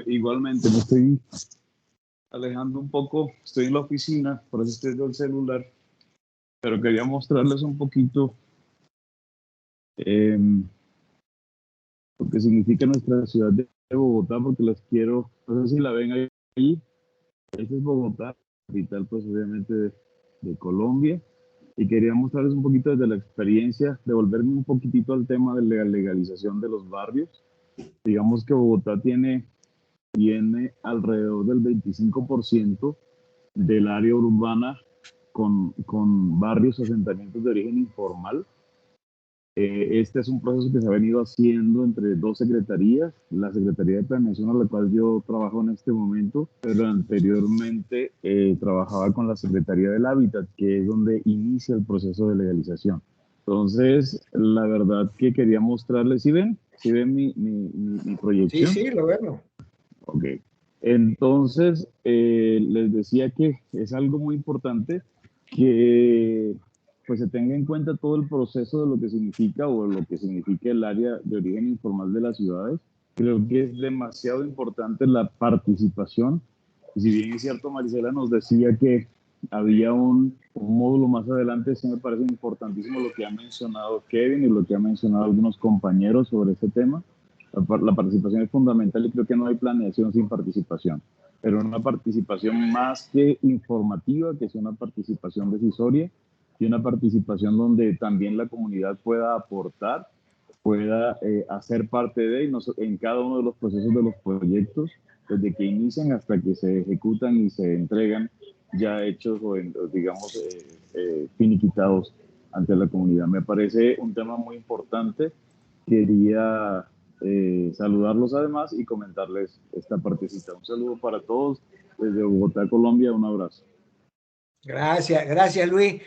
igualmente me estoy alejando un poco, estoy en la oficina, por eso estoy del celular, pero quería mostrarles un poquito lo que significa nuestra ciudad de Bogotá, porque las quiero, no sé si la ven ahí. Esta es Bogotá, capital pues obviamente de Colombia, y quería mostrarles un poquito desde la experiencia, devolverme un poquitito al tema de la legalización de los barrios. Digamos que Bogotá tiene alrededor del 25% del área urbana con barrios, asentamientos de origen informal. Este es un proceso que se ha venido haciendo entre dos secretarías, la Secretaría de Planeación, a la cual yo trabajo en este momento, pero anteriormente trabajaba con la Secretaría del Hábitat, que es donde inicia el proceso de legalización. Entonces, la verdad que quería mostrarles, ¿sí ven mi proyección? Sí, lo vemos. Ok. Entonces, les decía que es algo muy importante que pues se tenga en cuenta todo el proceso de lo que significa o lo que significa el área de origen informal de las ciudades. Creo que es demasiado importante la participación. Y si bien es cierto, Marisela nos decía que había un módulo más adelante, sí me parece importantísimo lo que ha mencionado Kevin y lo que ha mencionado algunos compañeros sobre este tema. La participación es fundamental y creo que no hay planeación sin participación, pero una participación más que informativa, que sea una participación decisoria y una participación donde también la comunidad pueda aportar, pueda hacer parte de en cada uno de los procesos de los proyectos, desde que inician hasta que se ejecutan y se entregan ya hechos o digamos finiquitados ante la comunidad. Me parece un tema muy importante. Quería saludarlos además y comentarles esta partecita. Un saludo para todos desde Bogotá, Colombia. Un abrazo. Gracias Luis.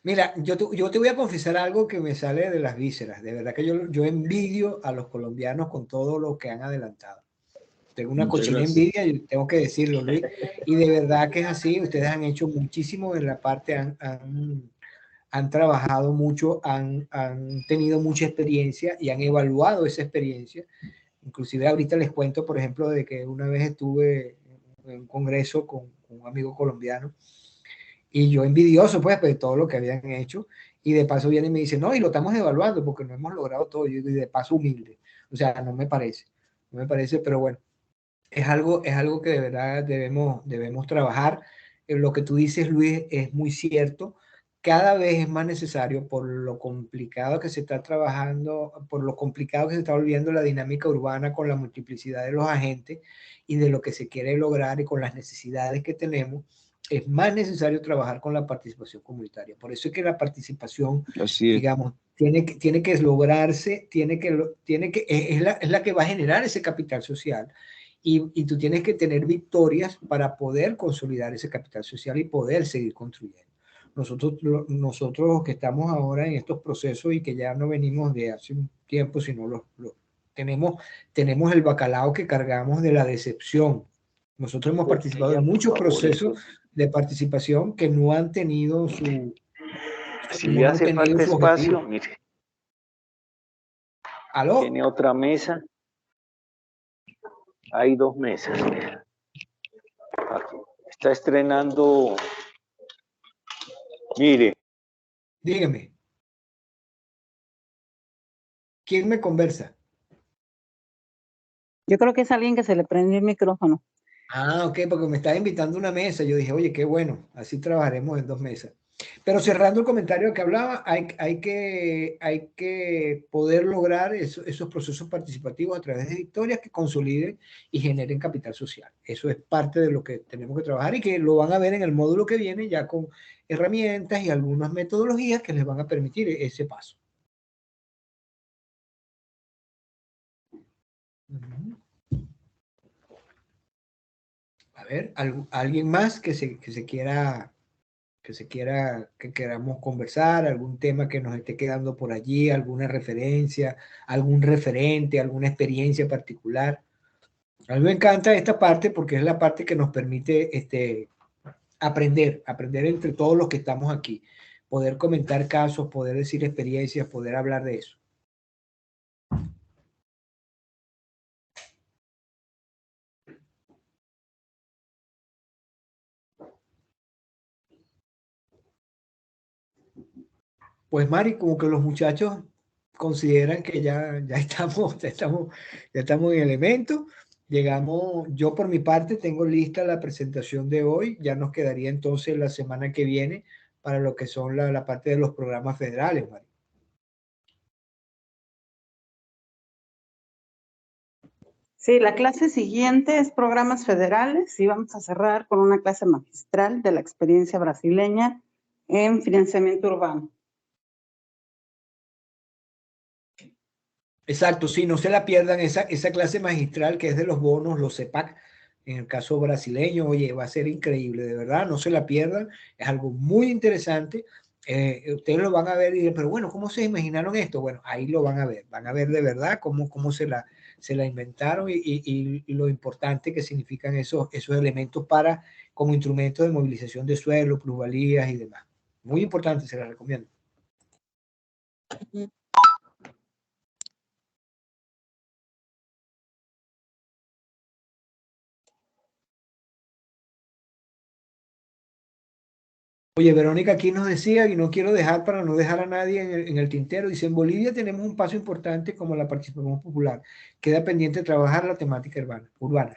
Mira, yo te voy a confesar algo que me sale de las vísceras. De verdad que yo envidio a los colombianos con todo lo que han adelantado. Tengo una Muchas cochina gracias. envidia, y tengo que decirlo, Luis, y de verdad que es así. Ustedes han hecho muchísimo en la parte, han trabajado mucho, han tenido mucha experiencia y han evaluado esa experiencia. Inclusive ahorita les cuento, por ejemplo, de que una vez estuve en un congreso con un amigo colombiano y yo envidioso pues de todo lo que habían hecho, y de paso viene y me dice, no, y lo estamos evaluando porque no hemos logrado todo. Yo digo, y de paso humilde. O sea, no me parece, pero bueno, es algo que de verdad debemos trabajar. Lo que tú dices, Luis, es muy cierto. Cada vez es más necesario por lo complicado que se está trabajando, por lo complicado que se está volviendo la dinámica urbana con la multiplicidad de los agentes y de lo que se quiere lograr y con las necesidades que tenemos. Es más necesario trabajar con la participación comunitaria. Por eso es que la participación, Así es. digamos, tiene que lograrse, es la que va a generar ese capital social. Y tú tienes que tener victorias para poder consolidar ese capital social y poder seguir construyendo. Nosotros que estamos ahora en estos procesos y que ya no venimos de hace un tiempo, sino tenemos el bacalao que cargamos de la decepción. Nosotros hemos participado en muchos procesos de participación que no han tenido Si le hace falta espacio, mire, ¿Aló? tiene otra mesa. Hay 2 mesas. Mira. Aquí. Está estrenando. Mire. Dígame. ¿Quién me conversa? Yo creo que es alguien que se le prendió el micrófono. Ah, ok, porque me estaba invitando a una mesa. Yo dije, oye, qué bueno, así trabajaremos en 2 mesas. Pero cerrando el comentario que hablaba, hay que poder lograr esos procesos participativos a través de victorias que consoliden y generen capital social. Eso es parte de lo que tenemos que trabajar y que lo van a ver en el módulo que viene ya con herramientas y algunas metodologías que les van a permitir ese paso. A ver, ¿alguien más que queramos conversar, algún tema que nos esté quedando por allí, alguna referencia, algún referente, alguna experiencia particular? A mí me encanta esta parte porque es la parte que nos permite aprender entre todos los que estamos aquí, poder comentar casos, poder decir experiencias, poder hablar de eso. Pues Mari, como que los muchachos consideran que ya estamos en elemento. Llegamos, yo por mi parte tengo lista la presentación de hoy, ya nos quedaría entonces la semana que viene para lo que son la parte de los programas federales, Mari. Sí, la clase siguiente es programas federales y vamos a cerrar con una clase magistral de la experiencia brasileña en financiamiento urbano. Exacto, sí, no se la pierdan esa clase magistral que es de los bonos, los CEPAC, en el caso brasileño. Oye, va a ser increíble, de verdad, no se la pierdan, es algo muy interesante. Ustedes lo van a ver y dicen, pero bueno, ¿cómo se imaginaron esto? Bueno, ahí lo van a ver de verdad cómo se la inventaron y lo importante que significan esos elementos como instrumento de movilización de suelo, plusvalías y demás. Muy importante, se la recomiendo. Oye, Verónica aquí nos decía, y no quiero dejar para no dejar a nadie en el tintero, dice, en Bolivia tenemos un paso importante como la participación popular. Queda pendiente trabajar la temática urbana.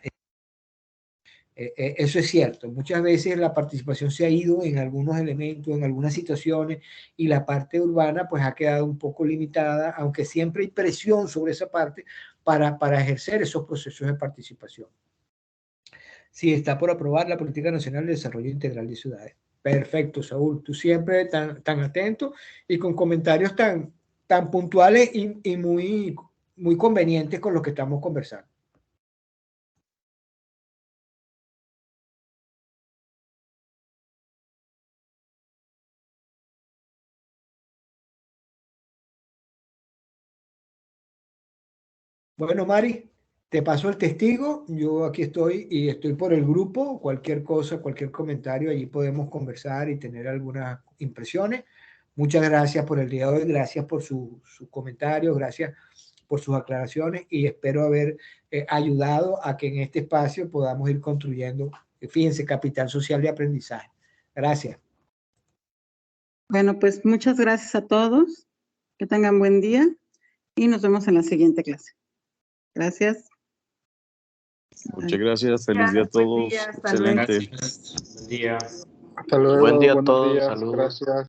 Eso es cierto. Muchas veces la participación se ha ido en algunos elementos, en algunas situaciones, y la parte urbana pues ha quedado un poco limitada, aunque siempre hay presión sobre esa parte para ejercer esos procesos de participación. Sí, está por aprobar la Política Nacional de Desarrollo Integral de Ciudades. Perfecto, Saúl. Tú siempre tan atento y con comentarios tan puntuales y muy convenientes con lo que estamos conversando. Bueno, Mari, te paso el testigo, yo aquí estoy y estoy por el grupo, cualquier cosa, cualquier comentario, allí podemos conversar y tener algunas impresiones. Muchas gracias por el día de hoy, gracias por sus comentarios, gracias por sus aclaraciones y espero haber ayudado a que en este espacio podamos ir construyendo, fíjense, capital social de aprendizaje. Gracias. Bueno, pues muchas gracias a todos, que tengan buen día y nos vemos en la siguiente clase. Gracias. Muchas gracias, feliz día a todos. Buen día, hasta luego. Excelente. Gracias. Buen día. Hasta luego. Buen día a buenos todos, días, saludos. Gracias.